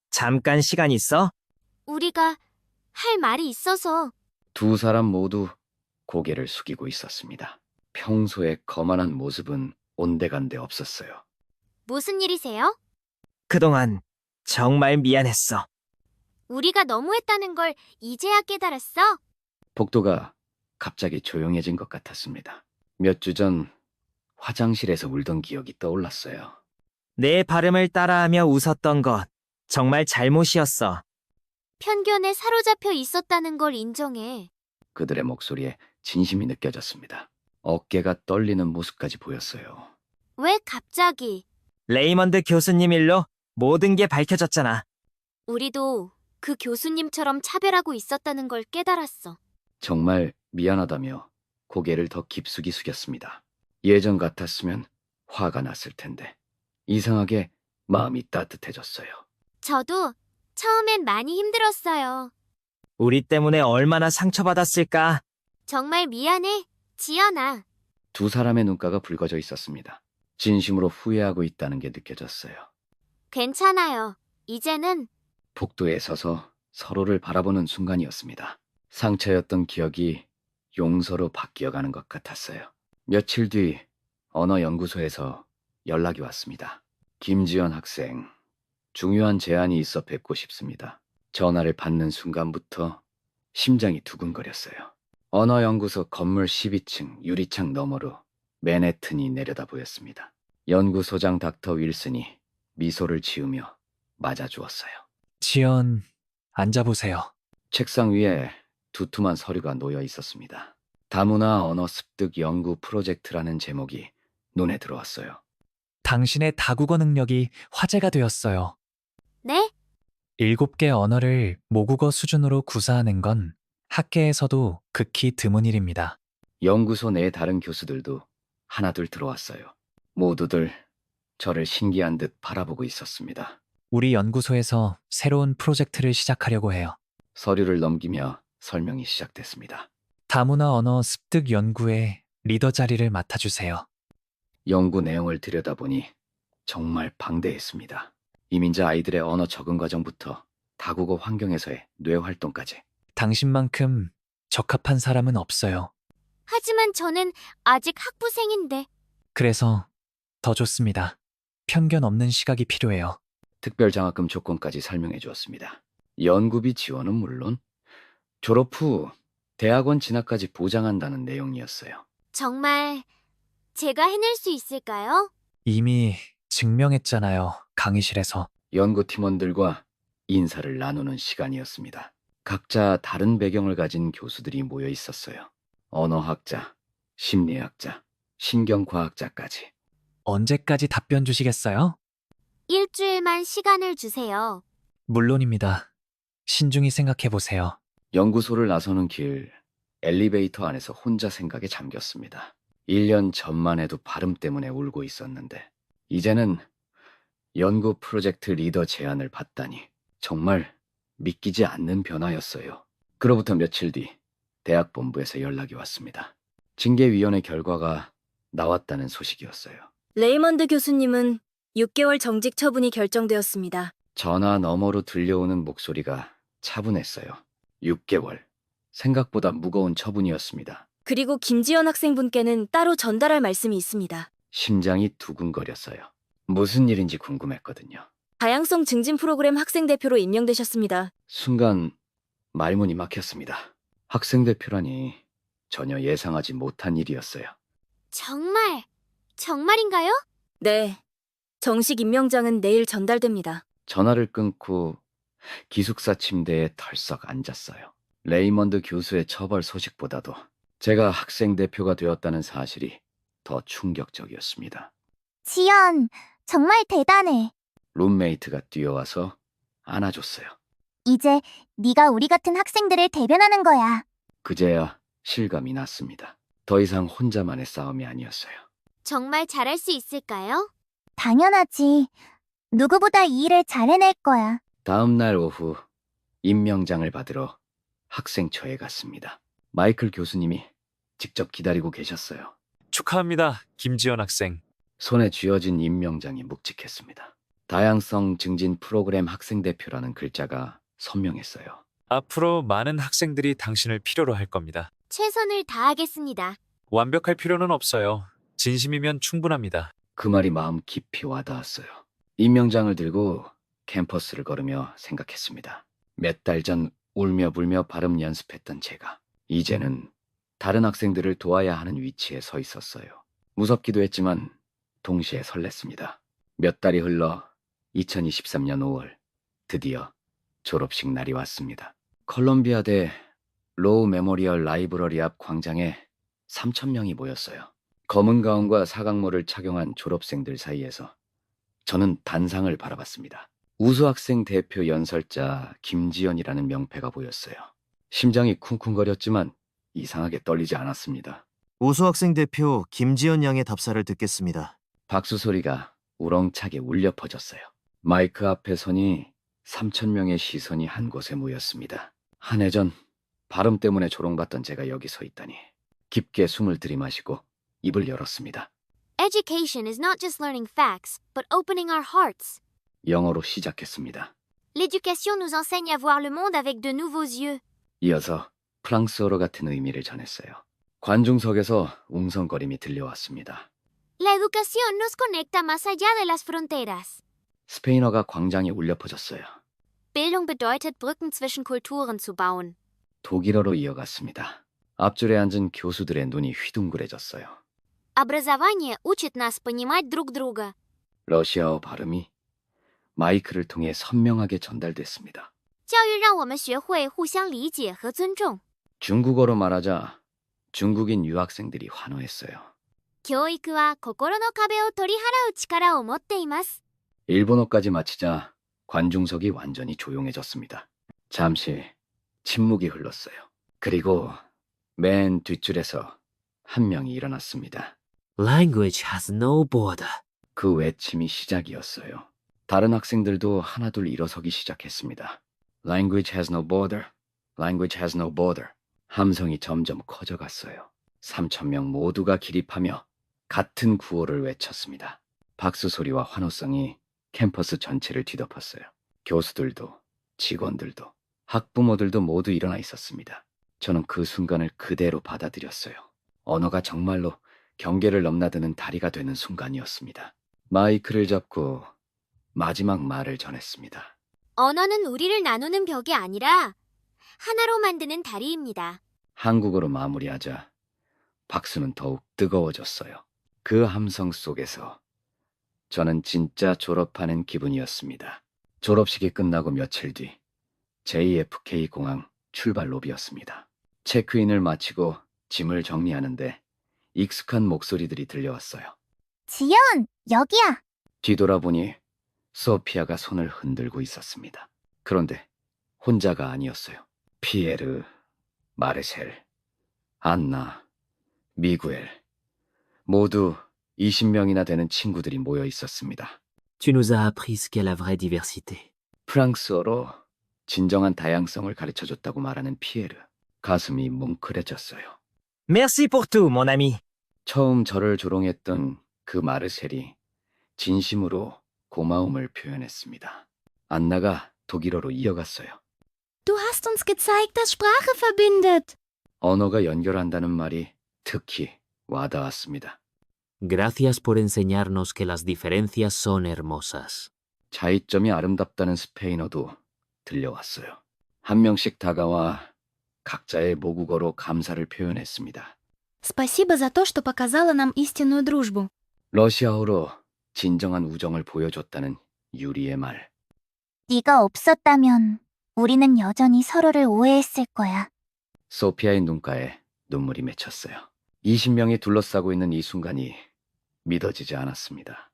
Speaker 4: 잠깐 시간 있어?
Speaker 3: 우리가 할 말이 있어서.
Speaker 2: 두 사람 모두 고개를 숙이고 있었습니다. 평소의 거만한 모습은 온데간데 없었어요.
Speaker 3: 무슨 일이세요?
Speaker 4: 그동안 정말 미안했어.
Speaker 3: 우리가 너무했다는 걸 이제야 깨달았어?
Speaker 2: 복도가 갑자기 조용해진 것 같았습니다. 몇 주 전 화장실에서 울던 기억이 떠올랐어요.
Speaker 4: 내 발음을 따라하며 웃었던 것 정말 잘못이었어.
Speaker 3: 편견에 사로잡혀 있었다는 걸 인정해.
Speaker 2: 그들의 목소리에 진심이 느껴졌습니다. 어깨가 떨리는 모습까지 보였어요.
Speaker 3: 왜 갑자기?
Speaker 4: 레이먼드 교수님 일로 모든 게 밝혀졌잖아.
Speaker 3: 우리도 그 교수님처럼 차별하고 있었다는 걸 깨달았어.
Speaker 2: 정말 미안하다며 고개를 더 깊숙이 숙였습니다. 예전 같았으면 화가 났을 텐데 이상하게 마음이 따뜻해졌어요.
Speaker 3: 저도 처음엔 많이 힘들었어요.
Speaker 4: 우리 때문에 얼마나 상처받았을까.
Speaker 3: 정말 미안해, 지연아.
Speaker 2: 두 사람의 눈가가 붉어져 있었습니다. 진심으로 후회하고 있다는 게 느껴졌어요.
Speaker 3: 괜찮아요. 이제는
Speaker 2: 복도에 서서 서로를 바라보는 순간이었습니다. 상처였던 기억이 용서로 바뀌어가는 것 같았어요. 며칠 뒤 언어연구소에서 연락이 왔습니다. 김지연 학생, 중요한 제안이 있어 뵙고 싶습니다. 전화를 받는 순간부터 심장이 두근거렸어요. 언어연구소 건물 12층 유리창 너머로 맨해튼이 내려다 보였습니다. 연구소장 닥터 윌슨이 미소를 지으며 맞아주었어요.
Speaker 9: 지연, 앉아보세요.
Speaker 2: 책상 위에 두툼한 서류가 놓여 있었습니다. 다문화 언어 습득 연구 프로젝트라는 제목이 눈에 들어왔어요.
Speaker 9: 당신의 다국어 능력이 화제가 되었어요.
Speaker 3: 네?
Speaker 9: 7개 언어를 모국어 수준으로 구사하는 건 학계에서도 극히 드문 일입니다.
Speaker 2: 연구소 내 다른 교수들도 하나둘 들어왔어요. 모두들 저를 신기한 듯 바라보고 있었습니다.
Speaker 9: 우리 연구소에서 새로운 프로젝트를 시작하려고 해요.
Speaker 2: 서류를 넘기며 설명이 시작됐습니다.
Speaker 9: 다문화 언어 습득 연구의 리더 자리를 맡아주세요.
Speaker 2: 연구 내용을 들여다보니 정말 방대했습니다. 이민자 아이들의 언어 적응 과정부터 다국어 환경에서의 뇌 활동까지.
Speaker 9: 당신만큼 적합한 사람은 없어요.
Speaker 3: 하지만 저는 아직 학부생인데.
Speaker 9: 그래서 더 좋습니다. 편견 없는 시각이 필요해요.
Speaker 2: 특별장학금 조건까지 설명해 주었습니다. 연구비 지원은 물론 졸업 후 대학원 진학까지 보장한다는 내용이었어요.
Speaker 3: 정말 제가 해낼 수 있을까요?
Speaker 9: 이미 증명했잖아요. 강의실에서.
Speaker 2: 연구팀원들과 인사를 나누는 시간이었습니다. 각자 다른 배경을 가진 교수들이 모여 있었어요. 언어학자, 심리학자, 신경과학자까지.
Speaker 9: 언제까지 답변 주시겠어요?
Speaker 3: 일주일만 시간을 주세요.
Speaker 9: 물론입니다. 신중히 생각해 보세요.
Speaker 2: 연구소를 나서는 길, 엘리베이터 안에서 혼자 생각에 잠겼습니다. 1년 전만 해도 발음 때문에 울고 있었는데 이제는 연구 프로젝트 리더 제안을 받다니 정말 믿기지 않는 변화였어요. 그로부터 며칠 뒤 대학 본부에서 연락이 왔습니다. 징계위원회 결과가 나왔다는 소식이었어요.
Speaker 10: 레이먼드 교수님은 6개월 정직 처분이 결정되었습니다.
Speaker 2: 전화 너머로 들려오는 목소리가 차분했어요. 6개월. 생각보다 무거운 처분이었습니다.
Speaker 10: 그리고 김지연 학생분께는 따로 전달할 말씀이 있습니다.
Speaker 2: 심장이 두근거렸어요. 무슨 일인지 궁금했거든요.
Speaker 10: 다양성 증진 프로그램 학생 대표로 임명되셨습니다.
Speaker 2: 순간 말문이 막혔습니다. 학생 대표라니 전혀 예상하지 못한 일이었어요.
Speaker 3: 정말인가요?
Speaker 10: 네. 정식 임명장은 내일 전달됩니다.
Speaker 2: 전화를 끊고 기숙사 침대에 털썩 앉았어요. 레이먼드 교수의 처벌 소식보다도 제가 학생 대표가 되었다는 사실이 더 충격적이었습니다.
Speaker 3: 지연, 정말 대단해.
Speaker 2: 룸메이트가 뛰어와서 안아줬어요.
Speaker 3: 이제 네가 우리 같은 학생들을 대변하는 거야.
Speaker 2: 그제야 실감이 났습니다. 더 이상 혼자만의 싸움이 아니었어요.
Speaker 3: 정말 잘할 수 있을까요?
Speaker 11: 당연하지. 누구보다 이 일을 잘 해낼 거야.
Speaker 2: 다음 날 오후 임명장을 받으러 학생처에 갔습니다. 마이클 교수님이 직접 기다리고 계셨어요.
Speaker 1: 축하합니다, 김지연 학생.
Speaker 2: 손에 쥐어진 임명장이 묵직했습니다. 다양성 증진 프로그램 학생대표라는 글자가 선명했어요.
Speaker 1: 앞으로 많은 학생들이 당신을 필요로 할 겁니다.
Speaker 3: 최선을 다하겠습니다.
Speaker 1: 완벽할 필요는 없어요. 진심이면 충분합니다.
Speaker 2: 그 말이 마음 깊이 와닿았어요. 임명장을 들고 캠퍼스를 걸으며 생각했습니다. 몇 달 전 울며 불며 발음 연습했던 제가 이제는 다른 학생들을 도와야 하는 위치에 서 있었어요. 무섭기도 했지만 동시에 설렜습니다. 몇 달이 흘러 2023년 5월 드디어 졸업식 날이 왔습니다. 컬럼비아대 로우 메모리얼 라이브러리 앞 광장에 3,000명이 모였어요. 검은 가운과 사각모를 착용한 졸업생들 사이에서 저는 단상을 바라봤습니다. 우수학생 대표 연설자 김지연이라는 명패가 보였어요. 심장이 쿵쿵거렸지만 이상하게 떨리지 않았습니다.
Speaker 12: 우수학생 대표 김지연 양의 답사를 듣겠습니다.
Speaker 2: 박수 소리가 우렁차게 울려 퍼졌어요. 마이크 앞에 서니 3,000명의 시선이 한 곳에 모였습니다. 한 해 전 발음 때문에 조롱받던 제가 여기 서 있다니. 깊게 숨을 들이마시고 입을 열었습니다.
Speaker 3: Education is not just learning facts, but opening our hearts.
Speaker 2: 영어로 시작했습니다.
Speaker 3: L'éducation nous enseigne à voir le monde avec de nouveaux yeux.
Speaker 2: 이어서 프랑스어로 같은 의미를 전했어요. 관중석에서 웅성거림이 들려왔습니다.
Speaker 3: La educación nos conecta más allá de las fronteras.
Speaker 2: 스페인어가 광장에 울려 퍼졌어요.
Speaker 3: Bildung bedeutet, Brücken zwischen Kulturen zu bauen.
Speaker 2: 독일어로 이어갔습니다. 앞줄에 앉은 교수들의 눈이 휘둥그레졌어요.
Speaker 3: Образование учит нас понимать друг друга.
Speaker 2: 러시아어 발음이 마이크를 통해 선명하게 전달됐습니다.
Speaker 3: 教育让我们学会互相理解和尊重。
Speaker 2: 중국어로 말하자 중국인 유학생들이 환호했어요.
Speaker 3: 教育は心の壁を取り払う力を持っています。
Speaker 2: 일본어까지 마치자 관중석이 완전히 조용해졌습니다. 잠시 침묵이 흘렀어요. 그리고 맨 뒷줄에서 한 명이 일어났습니다.
Speaker 5: Language has no border.
Speaker 2: 그 외침이 시작이었어요. 다른 학생들도 하나둘 일어서기 시작했습니다. Language has no border. Language has no border. 함성이 점점 커져갔어요. 3,000명 모두가 기립하며 같은 구호를 외쳤습니다. 박수 소리와 환호성이 캠퍼스 전체를 뒤덮었어요. 교수들도, 직원들도, 학부모들도 모두 일어나 있었습니다. 저는 그 순간을 그대로 받아들였어요. 언어가 정말로 경계를 넘나드는 다리가 되는 순간이었습니다. 마이크를 잡고 마지막 말을 전했습니다.
Speaker 3: 언어는 우리를 나누는 벽이 아니라 하나로 만드는 다리입니다.
Speaker 2: 한국어로 마무리하자 박수는 더욱 뜨거워졌어요. 그 함성 속에서 저는 진짜 졸업하는 기분이었습니다. 졸업식이 끝나고 며칠 뒤 JFK 공항 출발 로비였습니다. 체크인을 마치고 짐을 정리하는데 익숙한 목소리들이 들려왔어요.
Speaker 11: 지연, 여기야.
Speaker 2: 뒤돌아보니 소피아가 손을 흔들고 있었습니다. 그런데 혼자가 아니었어요. 피에르, 마르셀, 안나, 미구엘 모두 20명이나 되는 친구들이 모여 있었습니다.
Speaker 5: Tu nous as appris ce qu'est la vraie diversité.
Speaker 2: 프랑스어로 진정한 다양성을 가르쳐줬다고 말하는 피에르. 가슴이 뭉클해졌어요.
Speaker 4: Merci pour tout, mon ami.
Speaker 2: 처음 저를 조롱했던 그 마르셀이 진심으로 고마움을 표현했습니다. 안나가 독일어로 이어갔어요.
Speaker 10: Du hast uns gezeigt, dass Sprache verbindet.
Speaker 2: 언어가 연결한다는 말이 특히 와닿았습니다.
Speaker 5: Gracias por enseñarnos que las diferencias son hermosas.
Speaker 2: 차이점이 아름답다는 스페인어도 들려왔어요. 한 명씩 다가와 각자의 모국어로 감사를 표현했습니다.
Speaker 10: Спасибо за то, что показала нам истинную дружбу.
Speaker 2: 러시아어로 진정한 우정을 보여줬다는 유리의 말.
Speaker 11: 네가 없었다면 우리는 여전히 서로를 오해했을 거야.
Speaker 2: 소피아의 눈가에 눈물이 맺혔어요. 20명이 둘러싸고 있는 이 순간이 믿어지지 않았습니다.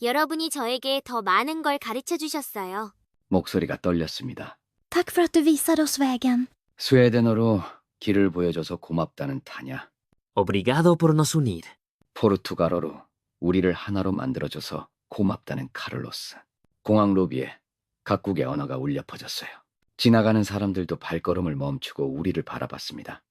Speaker 3: 여러분이 저에게 더 많은 걸 가르쳐 주셨어요.
Speaker 2: 목소리가 떨렸습니다.
Speaker 10: Tak för att du visade oss vägen.
Speaker 2: 스웨덴어로 길을 보여줘서 고맙다는 타냐.
Speaker 5: Obrigado por nos unir.
Speaker 2: 포르투갈어로 우리를 하나로 만들어줘서 고맙다는 카를로스. 공항 로비에 각국의 언어가 울려 퍼졌어요. 지나가는 사람들도 발걸음을 멈추고 우리를 바라봤습니다.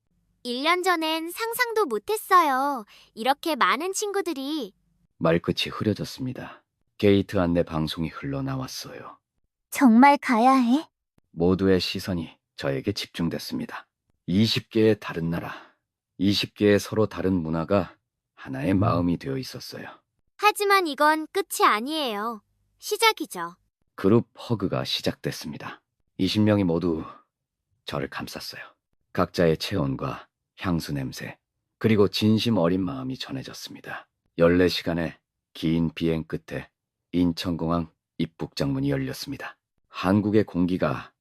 Speaker 3: 1년 전엔 상상도 못했어요. 이렇게 많은 친구들이.
Speaker 2: 말끝이 흐려졌습니다. 게이트 안내 방송이 흘러나왔어요.
Speaker 11: 정말 가야 해?
Speaker 2: 모두의 시선이 저에게 집중됐습니다. 20개의 다른 나라, 20개의 서로 다른 문화가 하나의 마음이 되어 있었어요.
Speaker 3: 하지만 이건 끝이 아니에요. 시작이죠.
Speaker 2: 그룹 허그가 시작됐습니다. 20명이 모두 저를 감쌌어요. 각자의 체온과 향수 냄새, 그리고 진심 어린 마음이 전해졌습니다. 14시간의 긴 비행 끝에 인천공항 입국장문이 열렸습니다. 한국의 공기가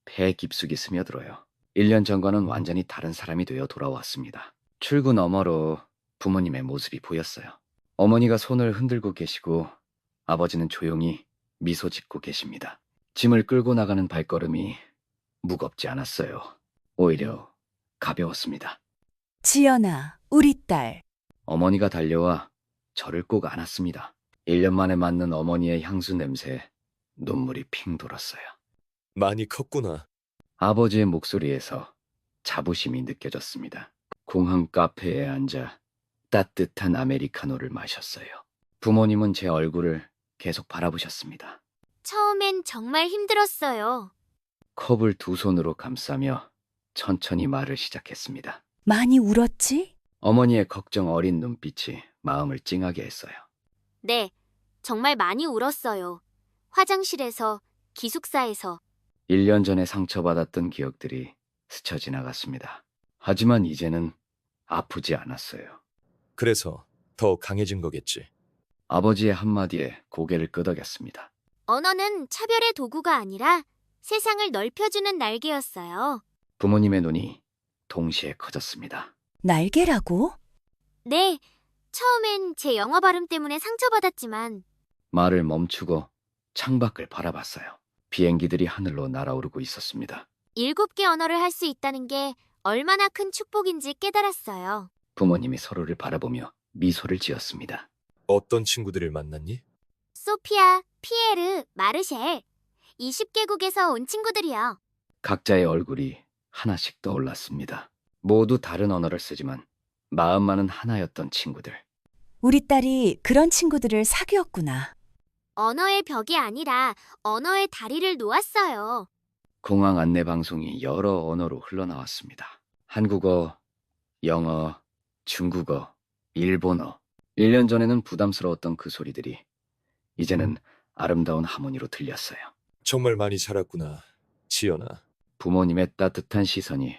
Speaker 2: 폐 깊숙이 스며들어요. 1년 전과는 완전히 다른 사람이 되어 돌아왔습니다. 출구 너머로 부모님의 모습이 보였어요. 어머니가 손을 흔들고 계시고 아버지는 조용히 미소 짓고 계십니다. 짐을 끌고 나가는 발걸음이 무겁지 않았어요. 오히려 가벼웠습니다.
Speaker 6: 지연아, 우리 딸.
Speaker 2: 어머니가 달려와 저를 꼭 안았습니다. 1년 만에 맞는 어머니의 향수 냄새에 눈물이 핑 돌았어요.
Speaker 13: 많이 컸구나.
Speaker 2: 아버지의 목소리에서 자부심이 느껴졌습니다. 공항 카페에 앉아 따뜻한 아메리카노를 마셨어요. 부모님은 제 얼굴을 계속 바라보셨습니다.
Speaker 3: 처음엔 정말 힘들었어요.
Speaker 2: 컵을 두 손으로 감싸며 천천히 말을 시작했습니다.
Speaker 6: 많이 울었지?
Speaker 2: 어머니의 걱정 어린 눈빛이 마음을 찡하게 했어요.
Speaker 3: 네, 정말 많이 울었어요. 화장실에서, 기숙사에서.
Speaker 2: 1년 전에 상처받았던 기억들이 스쳐 지나갔습니다. 하지만 이제는 아프지 않았어요.
Speaker 13: 그래서 더 강해진 거겠지.
Speaker 2: 아버지의 한마디에 고개를 끄덕였습니다.
Speaker 3: 언어는 차별의 도구가 아니라 세상을 넓혀주는 날개였어요.
Speaker 2: 부모님의 눈이 동시에 커졌습니다.
Speaker 6: 날개라고?
Speaker 3: 네, 처음엔 제 영어 발음 때문에 상처받았지만
Speaker 2: 말을 멈추고 창밖을 바라봤어요. 비행기들이 하늘로 날아오르고 있었습니다.
Speaker 3: 7개 언어를 할 수 있다는 게 얼마나 큰 축복인지 깨달았어요.
Speaker 2: 부모님이 서로를 바라보며 미소를 지었습니다.
Speaker 13: 어떤 친구들을 만났니?
Speaker 3: 소피아, 피에르, 마르셸. 20개국에서 온 친구들이요.
Speaker 2: 각자의 얼굴이 하나씩 떠올랐습니다. 모두 다른 언어를 쓰지만 마음만은 하나였던 친구들.
Speaker 6: 우리 딸이 그런 친구들을 사귀었구나.
Speaker 3: 언어의 벽이 아니라 언어의 다리를 놓았어요.
Speaker 2: 공항 안내 방송이 여러 언어로 흘러나왔습니다. 한국어, 영어, 중국어, 일본어. 1년 전에는 부담스러웠던 그 소리들이 이제는 아름다운 하모니로 들렸어요.
Speaker 13: 정말 많이 자랐구나, 지연아.
Speaker 2: 부모님의 따뜻한 시선이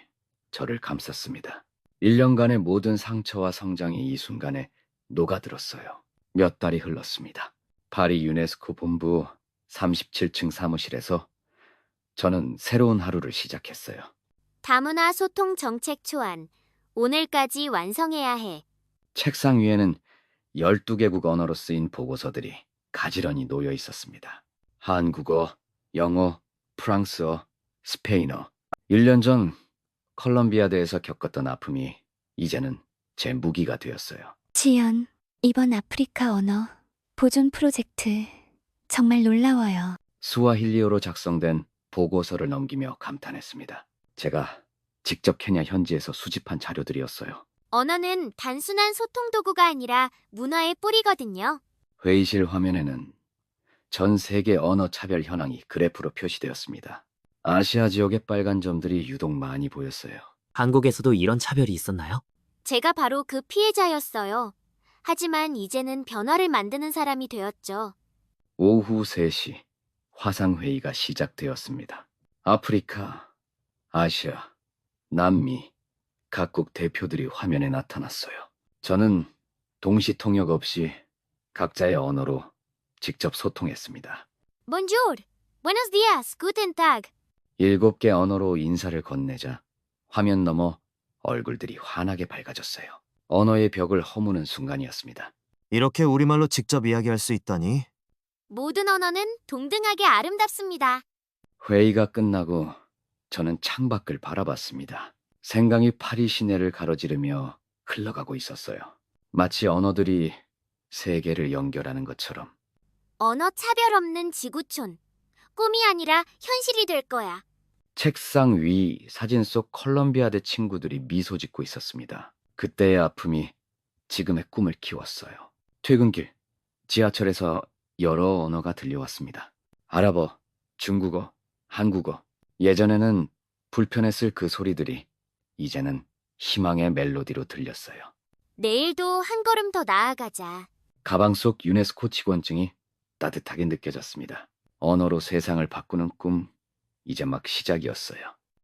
Speaker 2: 저를 감쌌습니다. 1년간의 모든 상처와 성장이 이 순간에 녹아들었어요. 몇 달이 흘렀습니다. 파리 유네스코 본부 37층 사무실에서 저는 새로운 하루를 시작했어요.
Speaker 3: 다문화 소통 정책 초안. 오늘까지 완성해야 해.
Speaker 2: 책상 위에는 12개국 언어로 쓰인 보고서들이 가지런히 놓여 있었습니다. 한국어, 영어, 프랑스어, 스페인어. 1년 전 컬럼비아대에서 겪었던 아픔이 이제는 제 무기가 되었어요.
Speaker 11: 지연, 이번 아프리카 언어 보존 프로젝트 정말 놀라워요.
Speaker 2: 스와힐리어로 작성된 보고서를 넘기며 감탄했습니다. 제가 직접 케냐 현지에서 수집한 자료들이었어요.
Speaker 3: 언어는 단순한 소통 도구가 아니라 문화의 뿌리거든요.
Speaker 2: 회의실 화면에는 전 세계 언어 차별 현황이 그래프로 표시되었습니다. 아시아 지역의 빨간 점들이 유독 많이 보였어요.
Speaker 5: 한국에서도 이런 차별이 있었나요?
Speaker 3: 제가 바로 그 피해자였어요. 하지만 이제는 변화를 만드는 사람이 되었죠.
Speaker 2: 오후 3시 화상회의가 시작되었습니다. 아프리카, 아시아, 남미 각국 대표들이 화면에 나타났어요. 저는 동시 통역 없이 각자의 언어로 직접 소통했습니다.
Speaker 3: Bonjour, buenos días, guten tag.
Speaker 2: 7개 언어로 인사를 건네자 화면 너머 얼굴들이 환하게 밝아졌어요. 언어의 벽을 허무는 순간이었습니다.
Speaker 12: 이렇게 우리말로 직접 이야기할 수 있다니?
Speaker 3: 모든 언어는 동등하게 아름답습니다.
Speaker 2: 회의가 끝나고 저는 창밖을 바라봤습니다. 생강이 파리 시내를 가로지르며 흘러가고 있었어요. 마치 언어들이 세계를 연결하는 것처럼.
Speaker 3: 언어 차별 없는 지구촌. 꿈이 아니라 현실이 될 거야.
Speaker 2: 책상 위 사진 속 컬럼비아대 친구들이 미소 짓고 있었습니다. 그때의 아픔이 지금의 꿈을 키웠어요. 퇴근길, 지하철에서 여러 언어가 들려왔습니다. 아랍어, 중국어, 한국어. 예전에는 불편했을 그 소리들이 이제는 희망의 멜로디로 들렸어요.
Speaker 3: 내일도 한 걸음 더 나아가자.
Speaker 2: 가방 속 유네스코 직원증이 따뜻하게 느껴졌습니다. 언어로 세상을 바꾸는 꿈, 이제 막 시작이었어요.